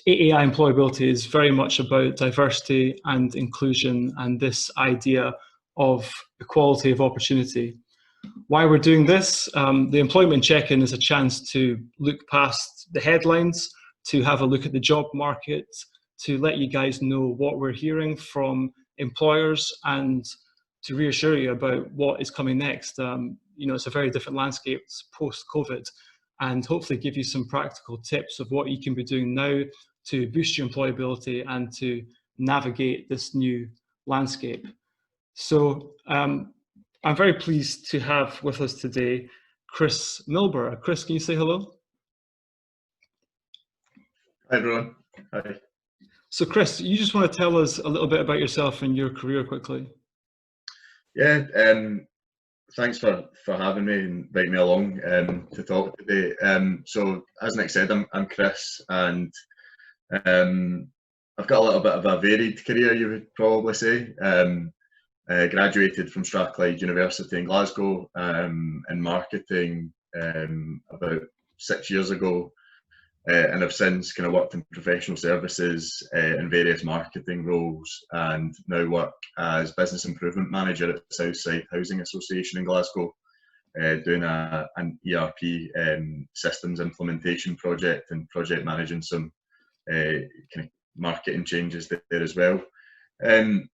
AAI employability is very much about diversity and inclusion and this idea of equality of opportunity. Why we're doing this, the employment check-in is a chance to look past the headlines, to have a look at the job market, to let you guys know what we're hearing from employers and to reassure you about what is coming next. It's a very different landscape post-COVID, and hopefully give you some practical tips of what you can be doing now to boost your employability and to navigate this new landscape. So I'm very pleased to have with us today Chris Milborrow. Chris, can you say hello? Hi everyone. Hi. So Chris, you just want to tell us a little bit about yourself and your career quickly? Yeah, thanks for having me and inviting me along to talk today. So as Nick said, I'm Chris, and I've got a little bit of a varied career, you would probably say. Graduated from Strathclyde University in Glasgow in marketing about 6 years ago, and I've since kind of worked in professional services in various marketing roles, and now work as business improvement manager at Southside Housing Association in Glasgow, doing an ERP systems implementation project and project managing some kind of marketing changes there as well. And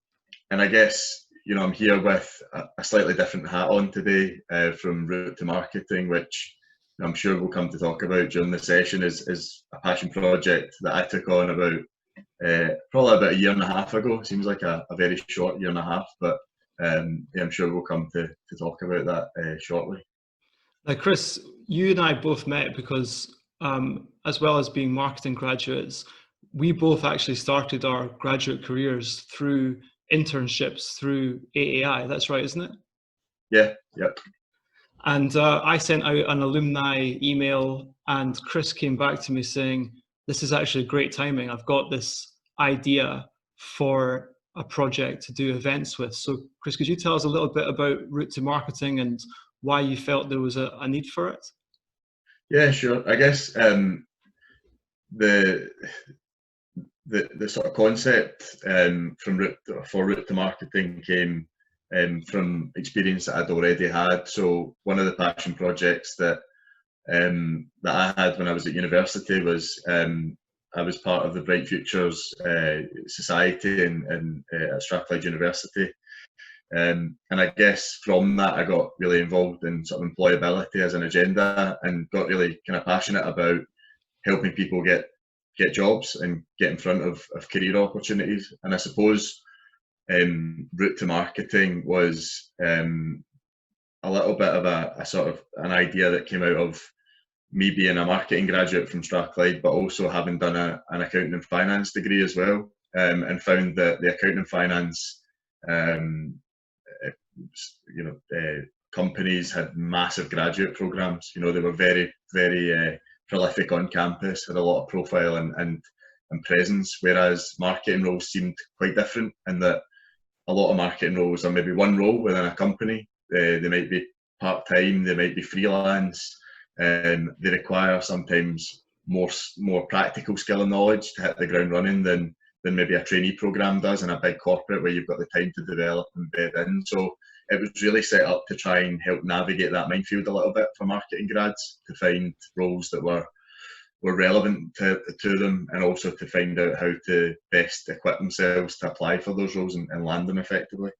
I guess, I'm here with a slightly different hat on today, from route to marketing, which I'm sure we'll come to talk about during the session, is a passion project that I took on probably about a year and a half ago. It seems like a very short year and a half, but I'm sure we'll come to talk about that shortly. Now, Chris, you and I both met because, as well as being marketing graduates, we both actually started our graduate careers through internships through AAI. That's right, isn't it? Yeah, yep. And I sent out an alumni email, and Chris came back to me saying, this is actually great timing. I've got this idea for a project to do events with. So Chris, could you tell us a little bit about route to marketing and why you felt there was a need for it? Yeah, sure. I guess the sort of concept for route to marketing came from experience that I'd already had. So one of the passion projects that I had when I was at university was I was part of the Bright Futures Society at Strathclyde University. And I guess from that I got really involved in sort of employability as an agenda, and got really kind of passionate about helping people get jobs and get in front of career opportunities. And I suppose route to marketing was a little bit of a sort of an idea that came out of me being a marketing graduate from Strathclyde, but also having done an accounting and finance degree as well, and found that the accounting and finance companies had massive graduate programs. They were very, very prolific on campus, had a lot of profile and presence, whereas marketing roles seemed quite different in that a lot of marketing roles are maybe one role within a company. They might be part-time, they might be freelance, they require sometimes more practical skill and knowledge to hit the ground running than maybe a trainee program does in a big corporate where you've got the time to develop and bed in. So it was really set up to try and help navigate that minefield a little bit for marketing grads, to find roles that were relevant to them, and also to find out how to best equip themselves to apply for those roles and land them effectively.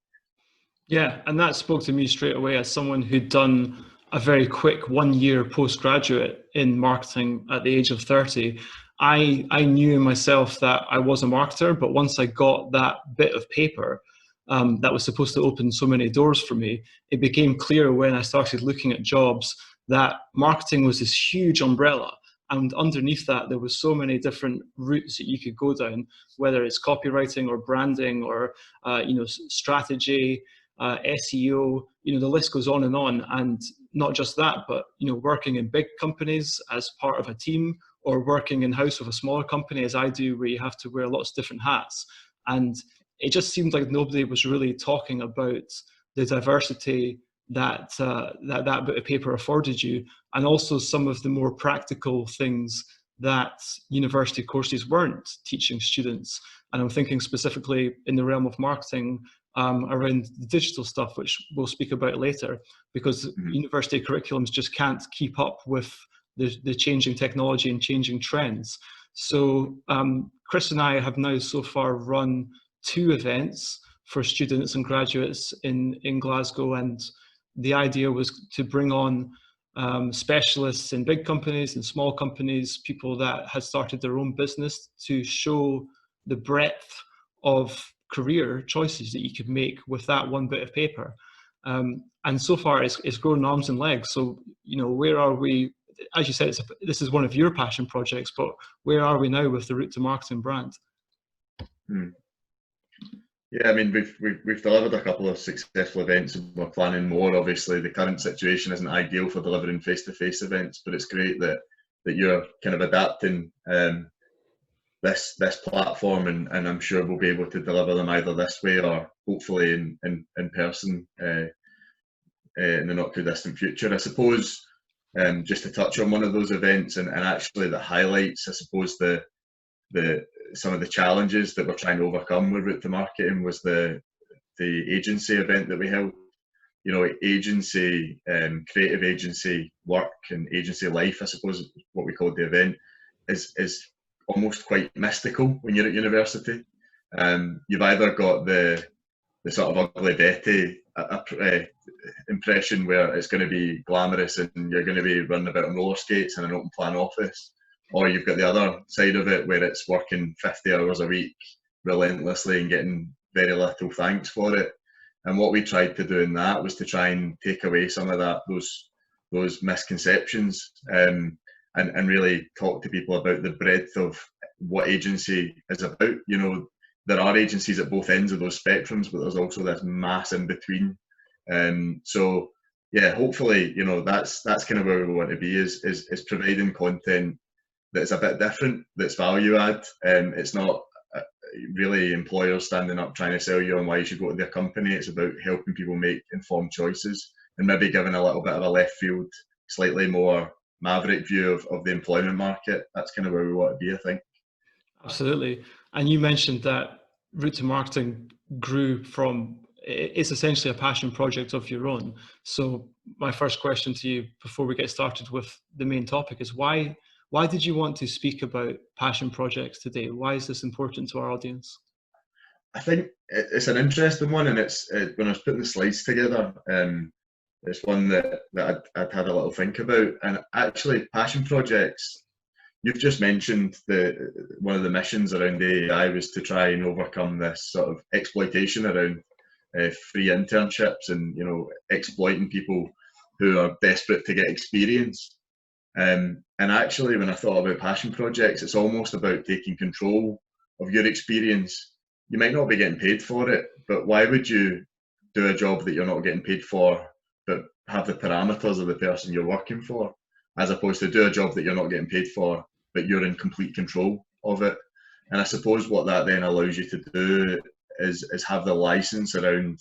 Yeah, and that spoke to me straight away as someone who'd done a very quick 1 year postgraduate in marketing at the age of 30. I knew myself that I was a marketer, but once I got that bit of paper that was supposed to open so many doors for me, it became clear when I started looking at jobs that marketing was this huge umbrella. And underneath that, there were so many different routes that you could go down, whether it's copywriting or branding or strategy, SEO. The list goes on. And not just that, but working in big companies as part of a team, or working in-house with a smaller company, as I do, where you have to wear lots of different hats. And it just seemed like nobody was really talking about the diversity that bit of paper afforded you, and also some of the more practical things that university courses weren't teaching students. And I'm thinking specifically in the realm of marketing around the digital stuff, which we'll speak about later, because university curriculums just can't keep up with the changing technology and changing trends. So Chris and I have now so far run 2 events for students and graduates in Glasgow, and the idea was to bring on specialists in big companies and small companies, people that had started their own business, to show the breadth of career choices that you could make with that one bit of paper. And so far it's grown arms and legs. So, you know, where are we? As you said, this is one of your passion projects, but where are we now with the Route to Marketing brand? Yeah, I mean, we've delivered a couple of successful events, and we're planning more. Obviously, the current situation isn't ideal for delivering face-to-face events, but it's great that you're kind of adapting this platform, and I'm sure we'll be able to deliver them either this way or hopefully in person in the not too distant future. I suppose just to touch on one of those events and actually the highlights, I suppose some of the challenges that we're trying to overcome with Route to Marketing was the agency event that we held. You know, agency, creative agency work and agency life, I suppose is what we called the event, is almost quite mystical when you're at university. You've either got the sort of ugly Betty impression where it's going to be glamorous and you're going to be running about on roller skates in an open plan office, or you've got the other side of it where it's working 50 hours a week relentlessly and getting very little thanks for it. And what we tried to do in that was to try and take away some of those misconceptions and really talk to people about the breadth of what agency is about. You know, there are agencies at both ends of those spectrums, but there's also this mass in between. So yeah, hopefully, you know, that's kind of where we want to be, is providing content that's a bit different, that's value add. It's not really employers standing up trying to sell you on why you should go to their company. It's about helping people make informed choices and maybe giving a little bit of a left field, slightly more maverick view of the employment market. That's kind of where we want to be, I think. Absolutely. And you mentioned that Route to Marketing grew from, it's essentially a passion project of your own. So my first question to you before we get started with the main topic is why did you want to speak about passion projects today? Why is this important to our audience? I think it's an interesting one, and when I was putting the slides together, it's one that I'd had a little think about. And actually, passion projects, you've just mentioned one of the missions around AI was to try and overcome this sort of exploitation around free internships and, you know, exploiting people who are desperate to get experience. And actually, when I thought about passion projects, it's almost about taking control of your experience. You might not be getting paid for it, but why would you do a job that you're not getting paid for, but have the parameters of the person you're working for, as opposed to do a job that you're not getting paid for, but you're in complete control of it? And I suppose what that then allows you to do is have the license around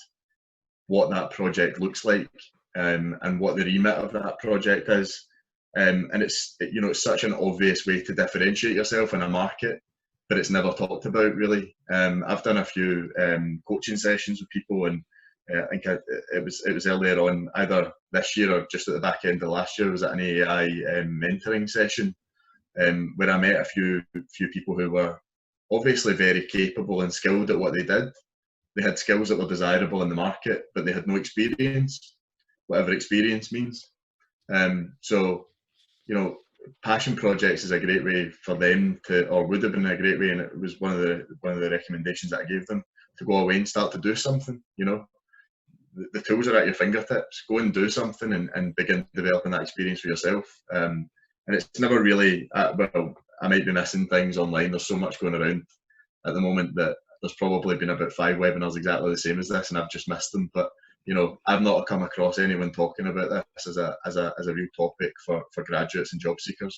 what that project looks like, and what the remit of that project is. And it's, you know, it's such an obvious way to differentiate yourself in a market, but it's never talked about really. I've done a few coaching sessions with people, and I think it was earlier on, either this year or just at the back end of last year, was at an AI mentoring session, where I met a few people who were obviously very capable and skilled at what they did. They had skills that were desirable in the market, but they had no experience, whatever experience means. So, you know, passion projects is a great way for them to, or would have been a great way, and it was one of the recommendations that I gave them, to go away and start to do something. You know, the tools are at your fingertips. Go and do something and begin developing that experience for yourself. And it's never really, well, I might be missing things online. There's so much going around at the moment that there's probably been about 5 webinars exactly the same as this, and I've just missed them. But you know, I've not come across anyone talking about this as a real topic for graduates and job seekers.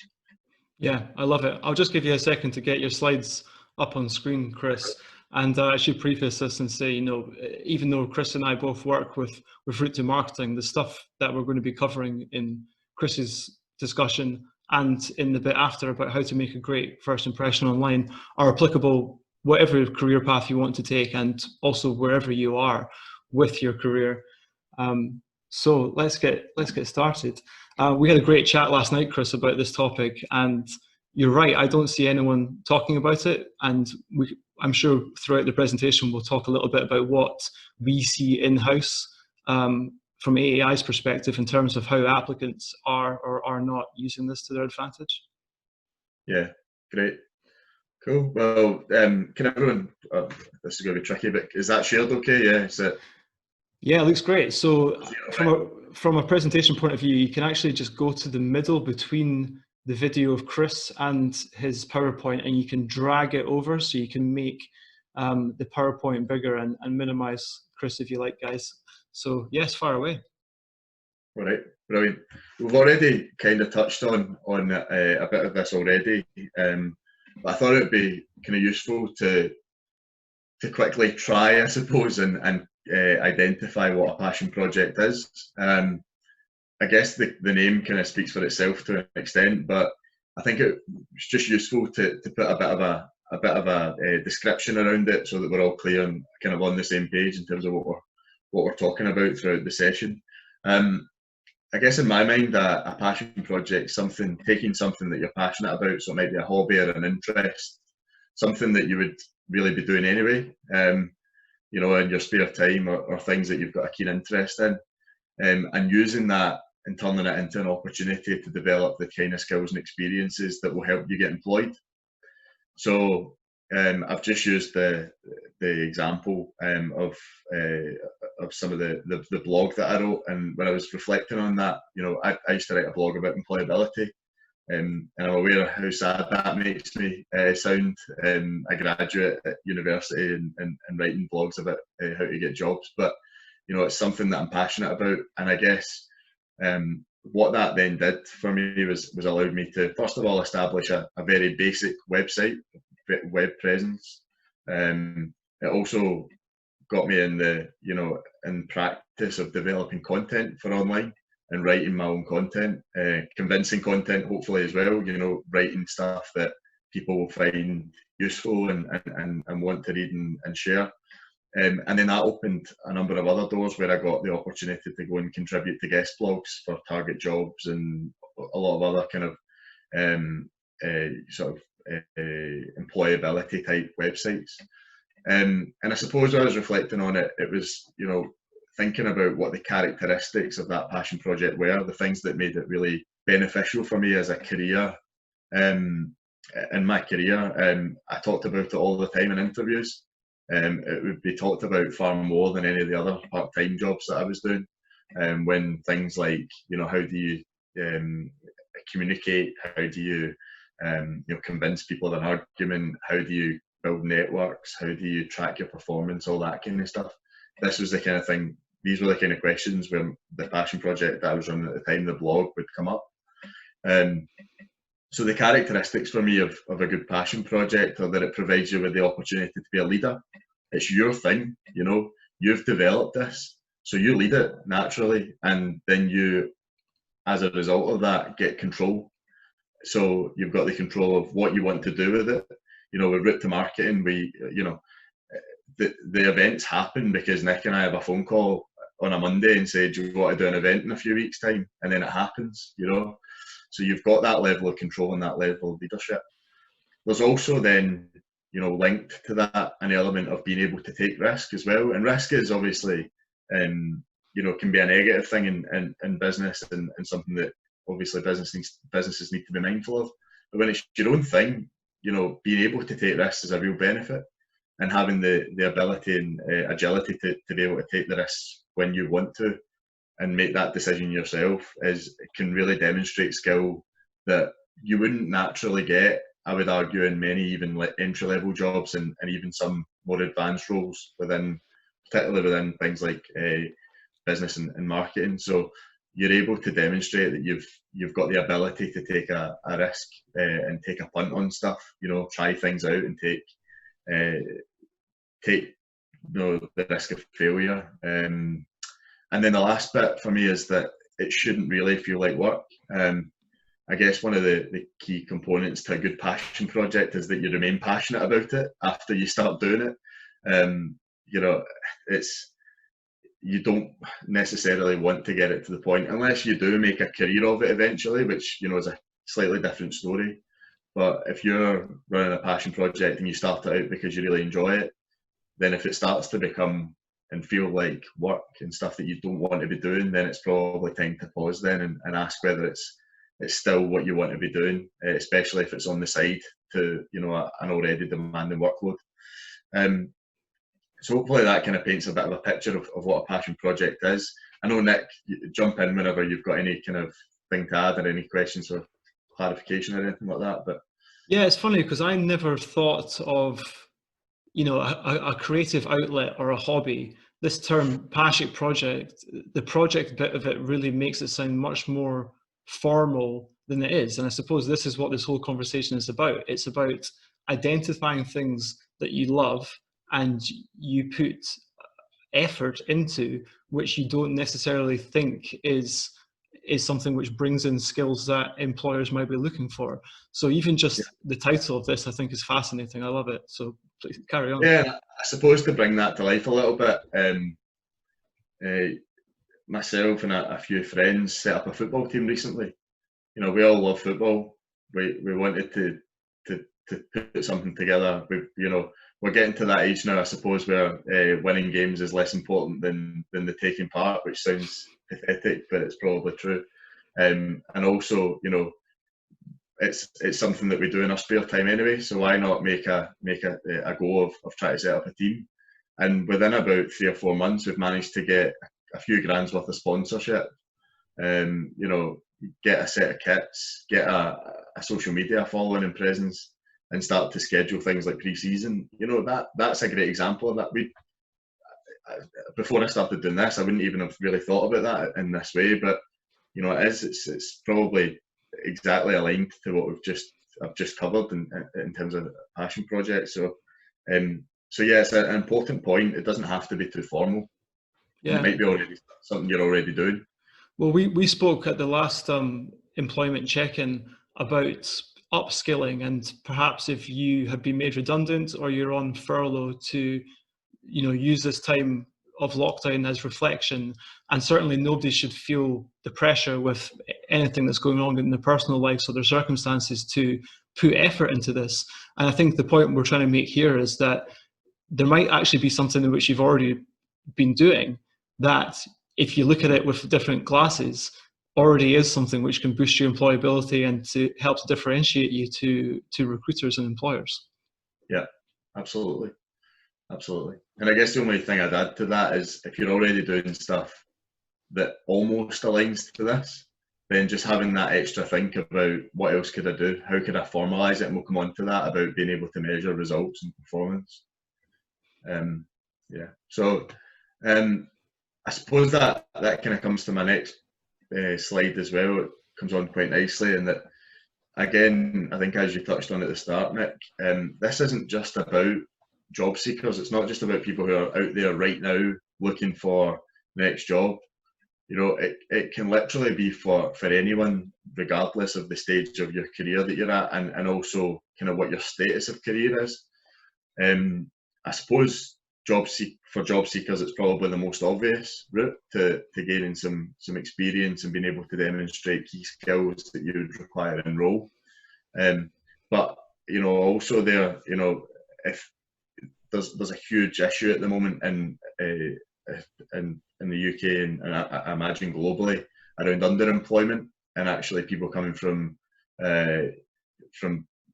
Yeah, I love it. I'll just give you a second to get your slides up on screen, Chris. And I should preface this and say, you know, even though Chris and I both work with Route to Marketing, the stuff that we're going to be covering in Chris's discussion and in the bit after about how to make a great first impression online are applicable whatever career path you want to take, and also wherever you are with your career. So let's get started. We had a great chat last night, Chris, about this topic, and you're right, I don't see anyone talking about it, and I'm sure throughout the presentation we'll talk a little bit about what we see in-house from AAI's perspective in terms of how applicants are or are not using this to their advantage. Yeah, great. Cool. Well, can everyone, this is going to be tricky, but is that shared okay? Yeah, is it? Yeah, it looks great. So from a presentation point of view, you can actually just go to the middle between the video of Chris and his PowerPoint, and you can drag it over, so you can make the PowerPoint bigger and minimize Chris if you like, guys. So yes, fire away. All right, brilliant. We've already kind of touched on a bit of this already, but I thought it would be kind of useful to quickly try, I suppose, and identify what a passion project is. I guess the name kind of speaks for itself to an extent, but I think it's just useful to put a bit of a description around it, so that we're all clear and kind of on the same page in terms of what we're talking about throughout the session. I guess in my mind, a passion project, taking something that you're passionate about, so it might be a hobby or an interest, something that you would really be doing anyway, you know, in your spare time, or things that you've got a keen interest in, and using that and turning it into an opportunity to develop the kind of skills and experiences that will help you get employed. So I've just used the example of some of the blog that I wrote, and when I was reflecting on that, you know, I used to write a blog about employability, and I'm aware of how sad that makes me sound, a graduate at university and writing blogs about how to get jobs, but you know, it's something that I'm passionate about, and I guess what that then did for me was allowed me to first of all establish a very basic website, web presence. It also got me in practice of developing content for online and writing my own content, convincing content hopefully as well, you know, writing stuff that people will find useful and want to read and share. And then that opened a number of other doors where I got the opportunity to go and contribute to guest blogs for Target Jobs and a lot of other kind of employability type websites. And I suppose when I was reflecting on it, it was, you know, thinking about what the characteristics of that passion project were, the things that made it really beneficial for me as a career. In my career, I talked about it all the time in interviews. It would be talked about far more than any of the other part-time jobs that I was doing. When things like, you know, how do you communicate, how do you convince people of an argument, how do you build networks, how do you track your performance, all that kind of stuff. This was the kind of thing, these were the kind of questions where the passion project that I was running at the time, the blog, would come up. So the characteristics for me of a good passion project are that it provides you with the opportunity to be a leader. It's your thing, you know, you've developed this, so you lead it naturally, and then you, as a result of that, get control. So you've got the control of what you want to do with it. You know, with route to marketing, the events happen because Nick and I have a phone call on a Monday and say, do you want to do an event in a few weeks' time? And then it happens, you know. So you've got that level of control and that level of leadership. There's also then, you know, linked to that an element of being able to take risk as well. And risk is obviously, you know, can be a negative thing in business and something that obviously businesses need to be mindful of. But when it's your own thing, you know, being able to take risks is a real benefit. And having the ability and agility to be able to take the risks when you want to and make that decision yourself can really demonstrate skill that you wouldn't naturally get, I would argue, in many even entry-level jobs and even some more advanced roles particularly within things like business and marketing. So you're able to demonstrate that you've got the ability to take a risk and take a punt on stuff, you know, try things out and take the risk of failure. And then the last bit for me is that it shouldn't really feel like work. I guess one of the key components to a good passion project is that you remain passionate about it after you start doing it. You know, you don't necessarily want to get it to the point, unless you do make a career of it eventually, which, you know, is a slightly different story. But if you're running a passion project and you start it out because you really enjoy it, then if it starts to become and feel like work and stuff that you don't want to be doing, then it's probably time to pause then and ask whether it's still what you want to be doing, especially if it's on the side to, you know, an already demanding workload. So hopefully that kind of paints a bit of a picture of what a passion project is. I know, Nick, jump in whenever you've got any kind of thing to add or any questions or clarification or anything like that. But yeah, it's funny because I never thought of, you know, a creative outlet or a hobby. This term passion project, the project bit of it really makes it sound much more formal than it is. And I suppose this is what this whole conversation is about. It's about identifying things that you love and you put effort into, which you don't necessarily think is something which brings in skills that employers might be looking for. So even just the title of this, I think, is fascinating. I love it. So please carry on. Yeah, I suppose to bring that to life a little bit, myself and a few friends set up a football team recently. You know, we all love football. We wanted to put something together. We're getting to that age now, I suppose, where winning games is less important than the taking part, which sounds pathetic, but it's probably true. And also, you know, it's something that we do in our spare time anyway. So why not make a go of trying to set up a team? And within about 3 or 4 months, we've managed to get a few grand's worth of sponsorship. You know, get a set of kits, get a social media following and presence, and start to schedule things like pre-season. You know, that's a great example of that. Before I started doing this, I wouldn't even have really thought about that in this way, but you know, it's probably exactly aligned to what I've just covered in terms of passion projects. So yeah, it's an important point. It doesn't have to be too formal. Yeah, it might be already something you're already doing. Well, we spoke at the last employment check-in about upskilling, and perhaps if you have been made redundant or you're on furlough, to, you know, use this time of lockdown as reflection. And certainly nobody should feel the pressure with anything that's going on in their personal lives or their circumstances to put effort into this. And I think the point we're trying to make here is that there might actually be something in which you've already been doing that, if you look at it with different glasses, already is something which can boost your employability and to help to differentiate you to recruiters and employers. Yeah, absolutely. Absolutely. And I guess the only thing I'd add to that is, if you're already doing stuff that almost aligns to this, then just having that extra think about what else could I do? How could I formalise it? And we'll come on to that about being able to measure results and performance. Yeah. So I suppose that kind of comes to my next slide as well. It comes on quite nicely, and that, again, I think as you touched on at the start, Nick, this isn't just about job seekers. It's not just about people who are out there right now looking for the next job. You know, it can literally be for anyone, regardless of the stage of your career that you're at, and also kind of what your status of career is. I suppose for job seekers, it's probably the most obvious route to gaining some experience and being able to demonstrate key skills that you would require in role. But you know, also there, you know, if there's a huge issue at the moment in the UK and I imagine globally around underemployment, and actually people coming from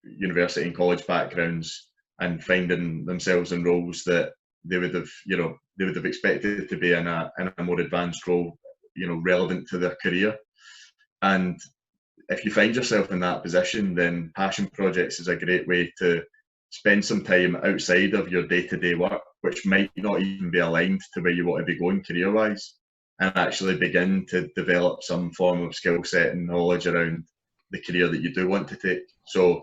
university and college backgrounds and finding themselves in roles that they would have expected to be in a more advanced role, you know, relevant to their career. And if you find yourself in that position, then passion projects is a great way to spend some time outside of your day-to-day work, which might not even be aligned to where you want to be going career-wise, and actually begin to develop some form of skill set and knowledge around the career that you do want to take. So,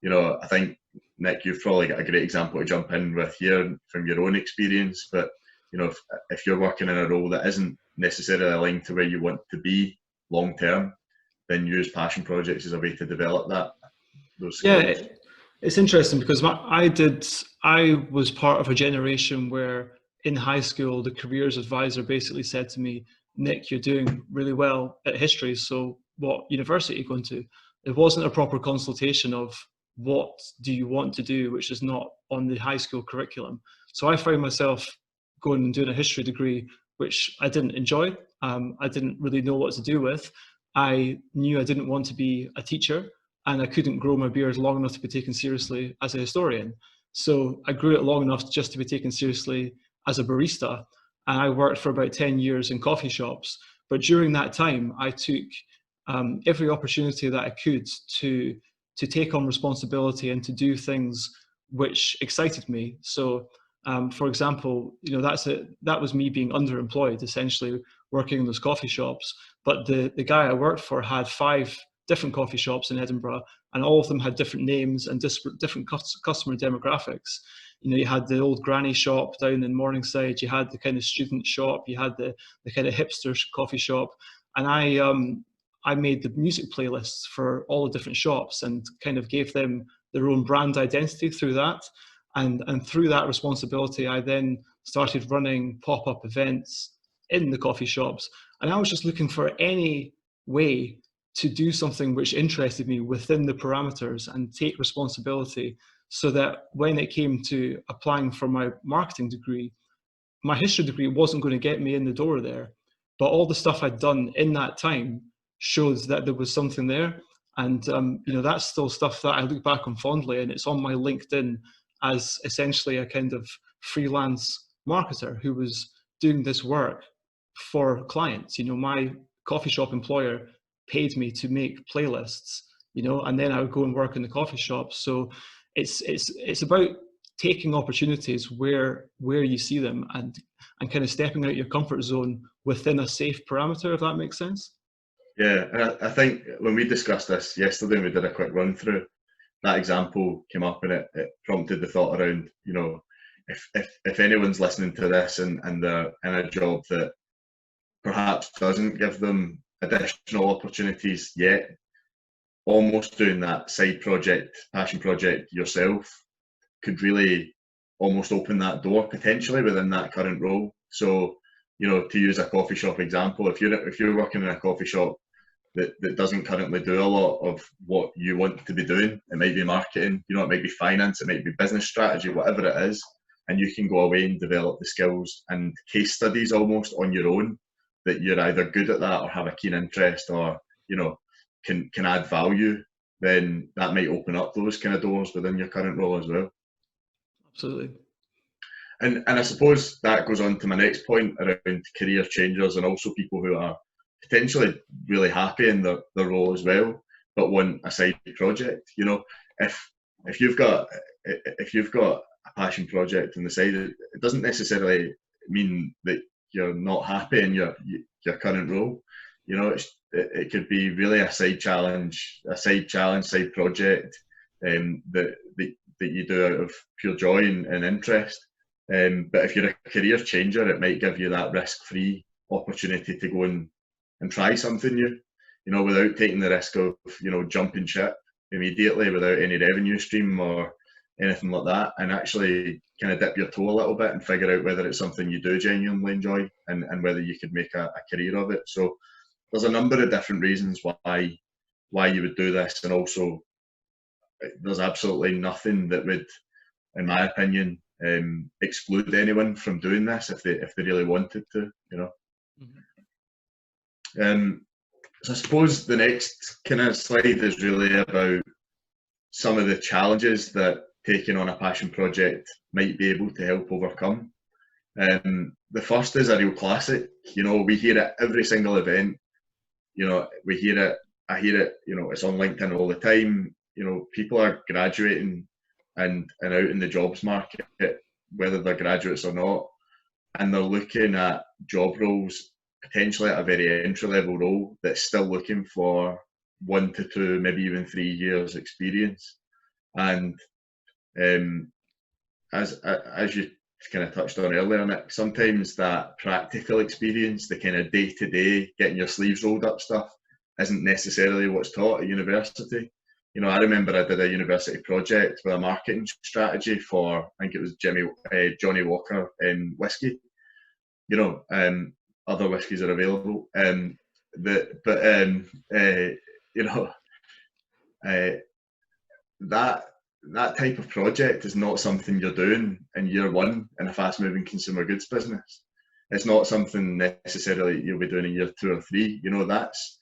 you know, I think, Nick, you've probably got a great example to jump in with here from your own experience. But, you know, if you're working in a role that isn't necessarily aligned to where you want to be long-term, then use passion projects as a way to develop those Yeah, skills. it's interesting because I was part of a generation where in high school, the careers advisor basically said to me, Nick, you're doing really well at history, so what university are you going to? It wasn't a proper consultation of what do you want to do, which is not on the high school curriculum. So I found myself going and doing a history degree, which I didn't enjoy. I didn't really know what to do with. I knew I didn't want to be a teacher, and I couldn't grow my beard long enough to be taken seriously as a historian. So I grew it long enough just to be taken seriously as a barista. And I worked for about 10 years in coffee shops. But during that time, I took every opportunity that I could to take on responsibility and to do things which excited me. So, for example, that was me being underemployed, essentially working in those coffee shops. But the guy I worked for had 5 different coffee shops in Edinburgh, and all of them had different names and different customer demographics. You had the old granny shop down in Morningside, you had the kind of student shop, you had the kind of hipster coffee shop, and I made the music playlists for all the different shops and kind of gave them their own brand identity through that. And through that responsibility, I then started running pop-up events in the coffee shops. And I was just looking for any way to do something which interested me within the parameters and take responsibility, so that when it came to applying for my marketing degree, my history degree wasn't going to get me in the door there. But all the stuff I'd done in that time shows that there was something there. And, that's still stuff that I look back on fondly, and it's on my LinkedIn as essentially a kind of freelance marketer who was doing this work for clients. My coffee shop employer paid me to make playlists, and then I would go and work in the coffee shop. So it's about taking opportunities where you see them, and kind of stepping out your comfort zone within a safe parameter, if that makes sense. Yeah, and I think when we discussed this yesterday and we did a quick run through, that example came up, and it prompted the thought around, if anyone's listening to this and they're in a job that perhaps doesn't give them additional opportunities yet, almost doing that side project, passion project yourself could really almost open that door potentially within that current role. So, to use a coffee shop example, if you're working in a coffee shop that doesn't currently do a lot of what you want to be doing, it might be marketing, it might be finance, it might be business strategy, whatever it is, and you can go away and develop the skills and case studies almost on your own, that you're either good at that or have a keen interest, or can add value, then that might open up those kind of doors within your current role as well. Absolutely. And I suppose that goes on to my next point around career changers, and also people who are potentially really happy in their role as well, but want a side project. If you've got a passion project on the side, it doesn't necessarily mean that you're not happy in your current role. It could be really a side project that you do out of pure joy and interest. But if you're a career changer, it might give you that risk-free opportunity to go and try something new, without taking the risk of, jumping ship immediately without any revenue stream or anything like that, and actually kind of dip your toe a little bit and figure out whether it's something you do genuinely enjoy, and whether you could make a career of it. So there's a number of different reasons why you would do this, and also there's absolutely nothing that would, in my opinion, exclude anyone from doing this if they really wanted to. Mm-hmm. So I suppose the next kind of slide is really about some of the challenges that taking on a passion project might be able to help overcome. The first is a real classic. We hear it every single event. We hear it. I hear it. It's on LinkedIn all the time. People are graduating and out in the jobs market, whether they're graduates or not, and they're looking at job roles potentially at a very entry-level role that's still looking for 1 to 2, maybe even 3 years experience. And as you kind of touched on earlier, Nick, sometimes that practical experience, the kind of day-to-day, getting your sleeves rolled up stuff, isn't necessarily what's taught at university. You know, I remember I did a university project with a marketing strategy for, I think it was Johnny Walker whiskey. You know, other whiskies are available. You know, that type of project is not something you're doing in year one in a fast-moving consumer goods business. It's not something necessarily you'll be doing in year 2 or 3. You know, that's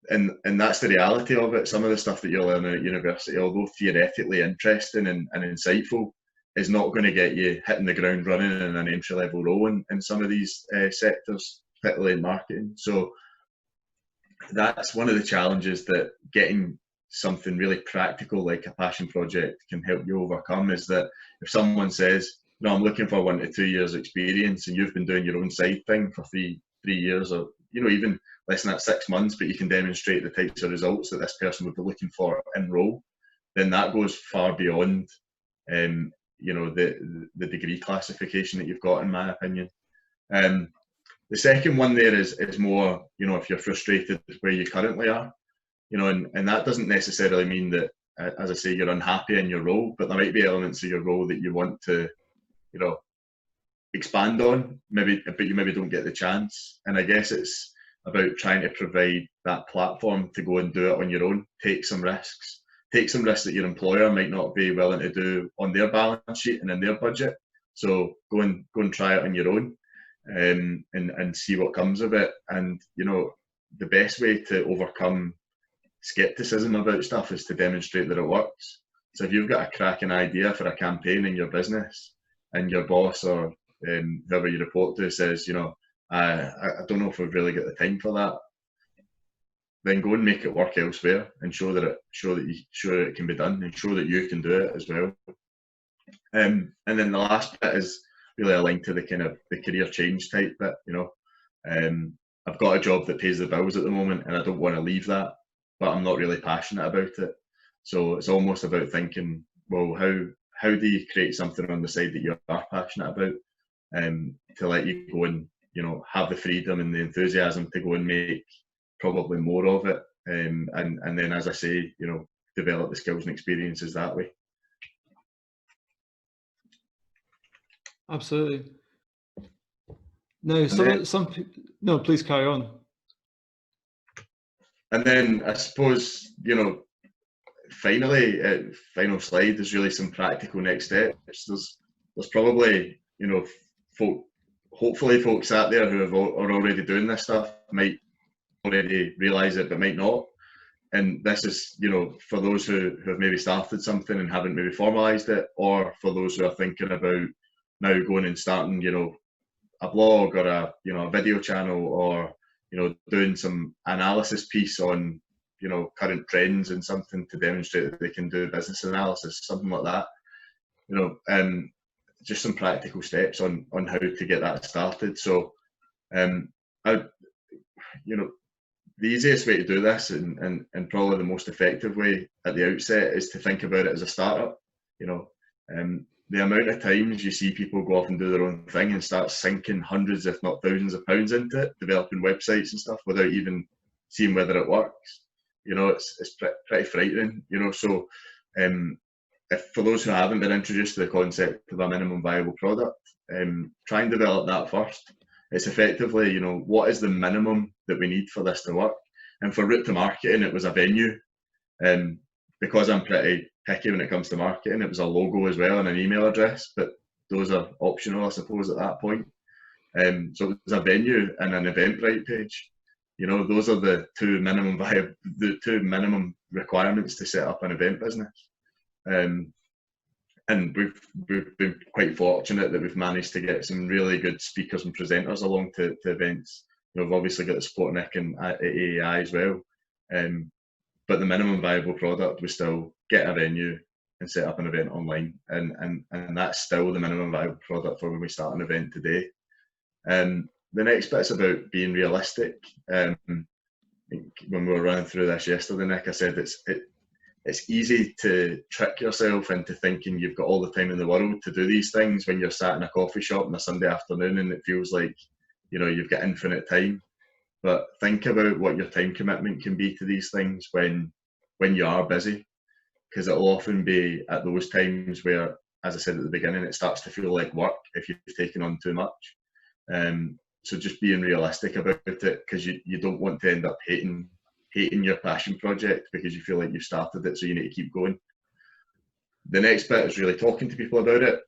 the reality of it. Some of the stuff that you're learning at university, although theoretically interesting and insightful, is not going to get you hitting the ground running in an entry-level role in some of these sectors, particularly in marketing. So that's one of the challenges that getting something really practical like a passion project can help you overcome, is that if someone says, no, I'm looking for 1 to 2 years experience, and you've been doing your own side thing for three years, or, you know, even less than that, 6 months, but you can demonstrate the types of results that this person would be looking for in role, then that goes far beyond you know, the degree classification that you've got, in my opinion. The second one there is more, you know, if you're frustrated where you currently are, you know, and that doesn't necessarily mean that, as I say, you're unhappy in your role, but there might be elements of your role that you want to, you know, expand on, maybe, but you maybe don't get the chance. And I guess it's about trying to provide that platform to go and do it on your own, take some risks that your employer might not be willing to do on their balance sheet and in their budget. So go and try it on your own, and see what comes of it. And, you know, the best way to overcome skepticism about stuff is to demonstrate that it works. So if you've got a cracking idea for a campaign in your business, and your boss or whoever you report to says, you know, I don't know if we've really got the time for that, then go and make it work elsewhere, and show that it can be done, and show that you can do it as well. And then the last bit is really aligned to the kind of the career change type bit. You know, I've got a job that pays the bills at the moment, and I don't want to leave that, but I'm not really passionate about it. So it's almost about thinking, well, how do you create something on the side that you are passionate about, to let you go and, you know, have the freedom and the enthusiasm to go and make probably more of it, and then, as I say, you know, develop the skills and experiences that way. Absolutely. No, no, please carry on. And then I suppose, you know, finally, final slide is really some practical next steps. There's probably, you know, hopefully folks out there who are already doing this stuff might already realise it, but might not. And this is, you know, for those who have maybe started something and haven't maybe formalised it, or for those who are thinking about now going and starting, you know, a blog or a video channel, or, you know, doing some analysis piece on, you know, current trends and something to demonstrate that they can do business analysis, something like that. You know, just some practical steps on how to get that started. So, you know, the easiest way to do this, and probably the most effective way at the outset, is to think about it as a startup. You know, the amount of times you see people go off and do their own thing and start sinking hundreds, if not thousands of pounds into it, developing websites and stuff without even seeing whether it works. You know, it's pretty frightening, you know. So if for those who haven't been introduced to the concept of a minimum viable product, try and develop that first. It's effectively, you know, what is the minimum that we need for this to work? And for route to marketing, it was a venue. Because I'm pretty picky when it comes to marketing, it was a logo as well and an email address, but those are optional, I suppose, at that point. So it was a venue and an Eventbrite page. You know, those are the two minimum requirements to set up an event business. And we've been quite fortunate that we've managed to get some really good speakers and presenters along to events. You know, we've obviously got the support of Nick and AAI as well. But the minimum viable product was still get a venue and set up an event online, and that's still the minimum viable product for when we start an event today. The next bit's about being realistic. When we were running through this yesterday, Nick, I said it's easy to trick yourself into thinking you've got all the time in the world to do these things when you're sat in a coffee shop on a Sunday afternoon and it feels like, you know, you've got infinite time. but think about what your time commitment can be to these things when you are busy, because it'll often be at those times where, as I said at the beginning, it starts to feel like work if you've taken on too much. So just being realistic about it, because you don't want to end up hating your passion project because you feel like you've started it, so you need to keep going. The next bit is really talking to people about it.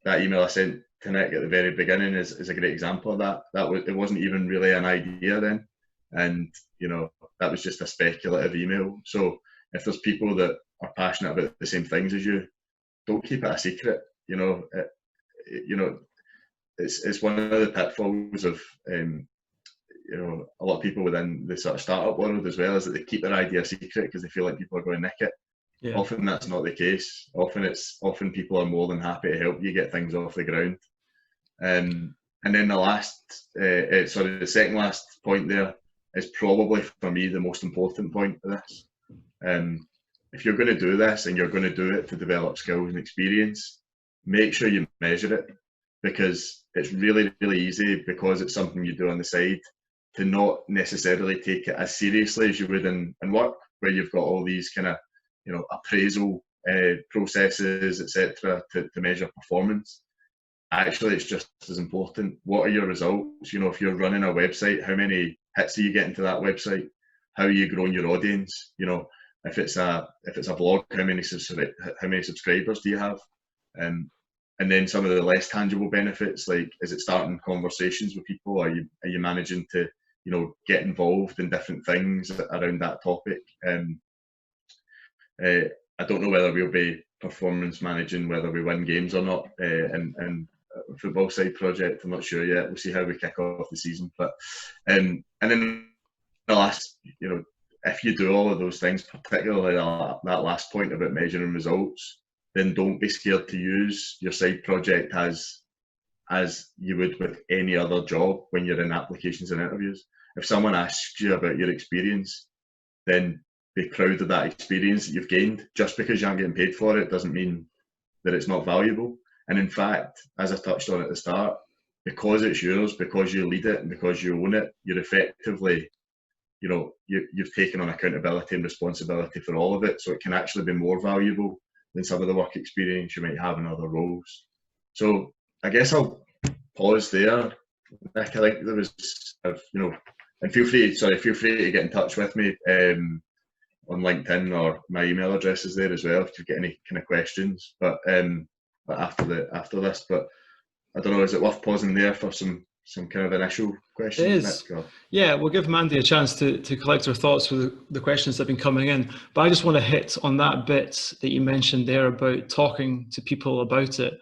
That email I sent to Nick at the very beginning is a great example of that. It wasn't even really an idea then, and that was just a speculative email. So if there's people that are passionate about the same things as you, don't keep it a secret. It's one of the pitfalls of a lot of people within the sort of startup world as well, is that they keep their idea secret because they feel like people are going to nick it. Yeah. Often that's not the case. Often people are more than happy to help you get things off the ground. And then the second last point there is probably for me the most important point of this. If you're going to do this and you're going to do it to develop skills and experience, make sure you measure it, because it's really, really easy, because it's something you do on the side, to not necessarily take it as seriously as you would in work, where you've got all these kind of appraisal processes, etc., to measure performance. Actually, it's just as important. What are your results? If you're running a website, how many hits are you getting to that website? How are you growing your audience? If it's a blog, how many subscribers do you have? And then some of the less tangible benefits, like, is it starting conversations with people? Are you managing to get involved in different things around that topic? I don't know whether we'll be performance managing whether we win games or not in a football side project. I'm not sure yet. We'll see how we kick off the season. But and then the last, if you do all of those things, particularly that last point about measuring results, then don't be scared to use your side project as you would with any other job when you're in applications and interviews. If someone asks you about your experience, then be proud of that experience that you've gained. Just because you aren't getting paid for it doesn't mean that it's not valuable. And in fact, as I touched on at the start, because it's yours, because you lead it and because you own it, you're effectively, you've taken on accountability and responsibility for all of it. So it can actually be more valuable than some of the work experience you might have in other roles. So I guess I'll pause there. Nick, I think there was, and feel free to get in touch with me on LinkedIn, or my email address is there as well if you get any kind of questions. But after this, but I don't know, is it worth pausing there for some kind of initial questions? It is. Yeah, we'll give Mandy a chance to collect her thoughts with the questions that have been coming in. But I just want to hit on that bit that you mentioned there about talking to people about it.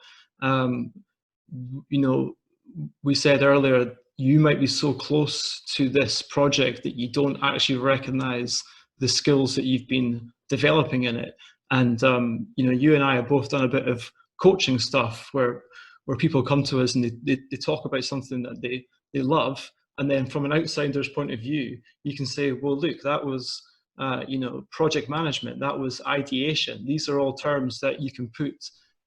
We said earlier, you might be so close to this project that you don't actually recognize the skills that you've been developing in it. And, you and I have both done a bit of coaching stuff where people come to us and they talk about something that they love. And then from an outsider's point of view, you can say, well, look, that was, project management, that was ideation. These are all terms that you can put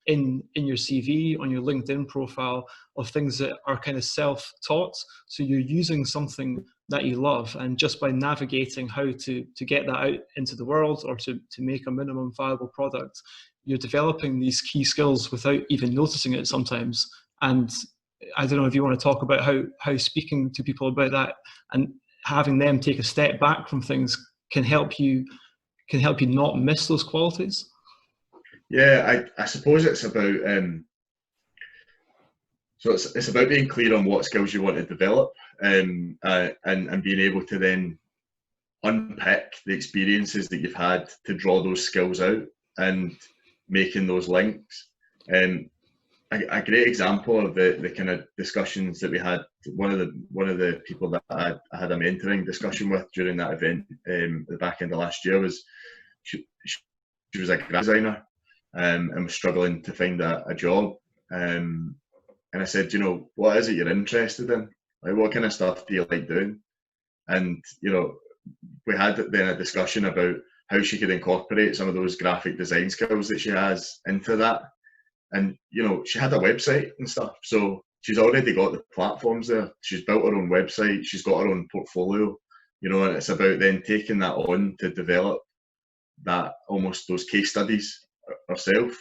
in your CV, on your LinkedIn profile, of things that are kind of self-taught. So you're using something that you love, and just by navigating how to get that out into the world, or to make a minimum viable product, you're developing these key skills without even noticing it sometimes. And I don't know if you want to talk about how speaking to people about that and having them take a step back from things can help you not miss those qualities. Yeah, I suppose it's about it's about being clear on what skills you want to develop, and being able to then unpick the experiences that you've had to draw those skills out and making those links. A great example of the kind of discussions that we had, one of the people that I had a mentoring discussion with during that event at the back end of last year was she was a graphic designer and was struggling to find a job. And I said, what is it you're interested in? Like, what kind of stuff do you like doing? And, we had then a discussion about how she could incorporate some of those graphic design skills that she has into that. And, she had a website and stuff. So she's already got the platforms there. She's built her own website. She's got her own portfolio, you know, and it's about then taking that on to develop that, almost those case studies herself.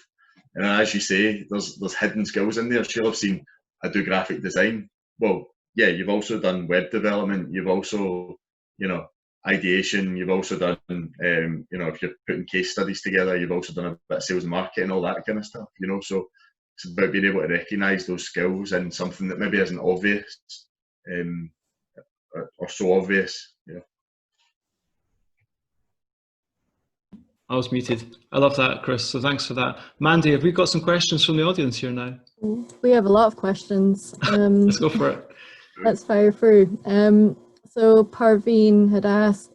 And as you say, there's hidden skills in there. She'll have seen, I do graphic design. Well, yeah, you've also done web development. You've also, you know, ideation. You've also done, you know, if you're putting case studies together, you've also done a bit of sales and marketing, all that kind of stuff, you know. So it's about being able to recognise those skills in something that maybe isn't obvious, or so obvious, you know. I was muted. I love that, Chris. So thanks for that. Mandy, have we got some questions from the audience here now? We have a lot of questions. Let's go for it. Let's fire through. So Parveen had asked,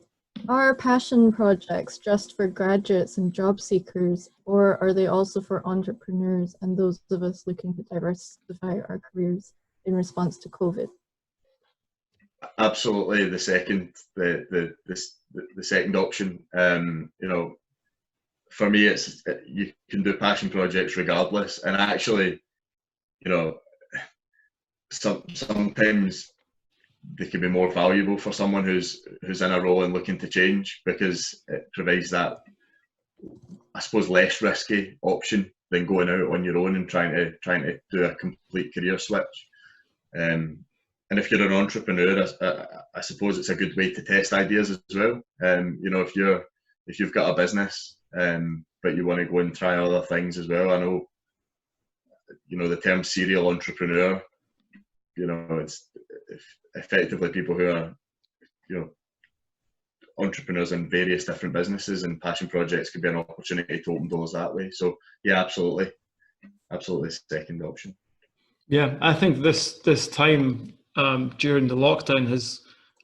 are passion projects just for graduates and job seekers, or are they also for entrepreneurs and those of us looking to diversify our careers in response to COVID? Absolutely, the second option. You know, for me, it's, you can do passion projects regardless, and actually, you know, sometimes they can be more valuable for someone who's in a role and looking to change, because it provides that, I suppose, less risky option than going out on your own and trying to do a complete career switch. And if you're an entrepreneur, I suppose it's a good way to test ideas as well. You know, if you've got a business, but you want to go and try other things as well. I know, you know, the term serial entrepreneur, you know, it's effectively people who are, you know, entrepreneurs in various different businesses, and passion projects could be an opportunity to open doors that way. So yeah, absolutely second option. Yeah, I think this time during the lockdown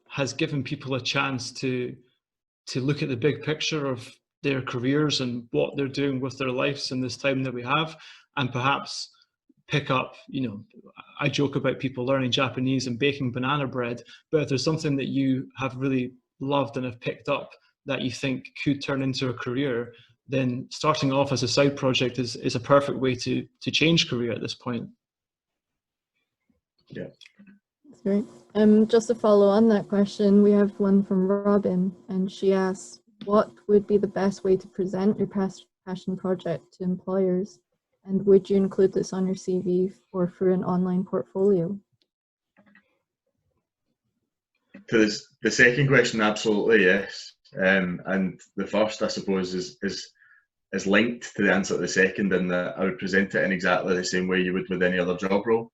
has given people a chance to look at the big picture of their careers and what they're doing with their lives in this time that we have, and perhaps pick up, you know, I joke about people learning Japanese and baking banana bread, but if there's something that you have really loved and have picked up that you think could turn into a career, then starting off as a side project is a perfect way to change career at this point. Yeah. That's great. Just to follow on that question, we have one from Robin, and she asks, what would be the best way to present your passion project to employers? And would you include this on your CV or through an online portfolio? To the second question, absolutely, yes. And the first, I suppose, is linked to the answer to the second, in that I would present it in exactly the same way you would with any other job role.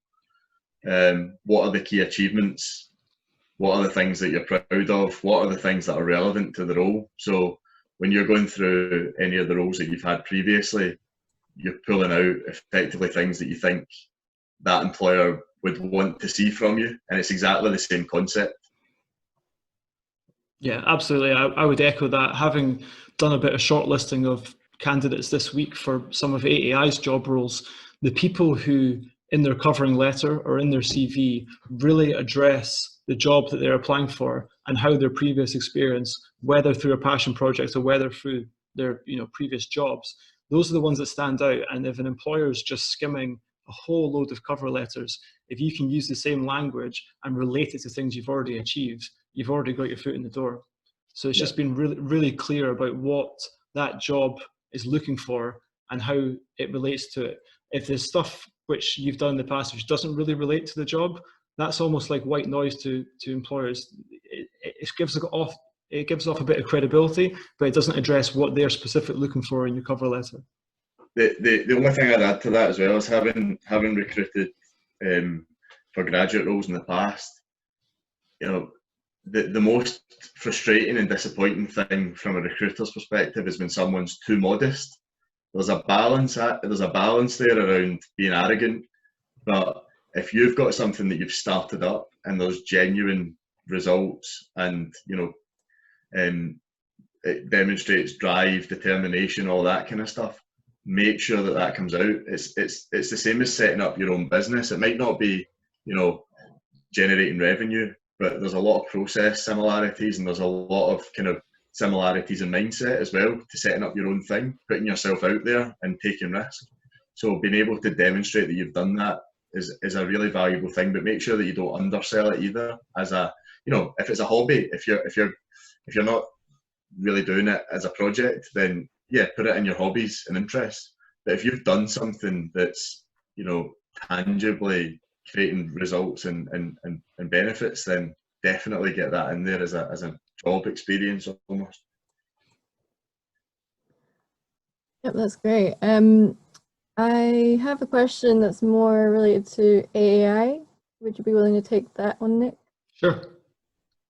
What are the key achievements? What are the things that you're proud of? What are the things that are relevant to the role? So when you're going through any of the roles that you've had previously, you're pulling out effectively things that you think that employer would want to see from you, and it's exactly the same concept. Yeah, absolutely. I would echo that. Having done a bit of shortlisting of candidates this week for some of AAI's job roles, the people who in their covering letter or in their CV really address the job that they're applying for and how their previous experience, whether through a passion project or whether through their, you know, previous jobs, those are the ones that stand out. And if an employer is just skimming a whole load of cover letters, if you can use the same language and relate it to things you've already achieved, you've already got your foot in the door. So it's just been really, really clear about what that job is looking for and how it relates to it. If there's stuff which you've done in the past which doesn't really relate to the job, that's almost like white noise to employers. It gives off a bit of credibility, but it doesn't address what they're specifically looking for in your cover letter. The only thing I'd add to that as well is having recruited for graduate roles in the past, you know, the most frustrating and disappointing thing from a recruiter's perspective is when someone's too modest. There's a balance there around being arrogant, but if you've got something that you've started up and there's genuine results, and you know, it demonstrates drive, determination, all that kind of stuff, make sure that comes out. It's the same as setting up your own business. It might not be, you know, generating revenue, but there's a lot of process similarities, and there's a lot of kind of similarities in mindset as well to setting up your own thing, putting yourself out there and taking risks. So being able to demonstrate that you've done that is a really valuable thing, but make sure that you don't undersell it either. As a, if it's a hobby, if you're not really doing it as a project, then yeah, put it in your hobbies and interests. But if you've done something that's, tangibly creating results and benefits, then definitely get that in there as a job experience almost. Yep, that's great. I have a question that's more related to AI. Would you be willing to take that one, Nick? Sure.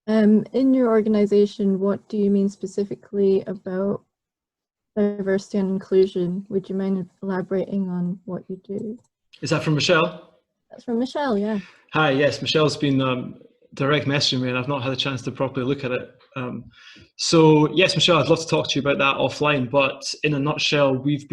In your organization, what do you mean specifically about diversity and inclusion? Would you mind elaborating on what you do? Is that from Michelle? That's from Michelle, yeah. Hi, yes, Michelle's been direct messaging me and I've not had a chance to properly look at it. So yes, Michelle, I'd love to talk to you about that offline, but in a nutshell, we've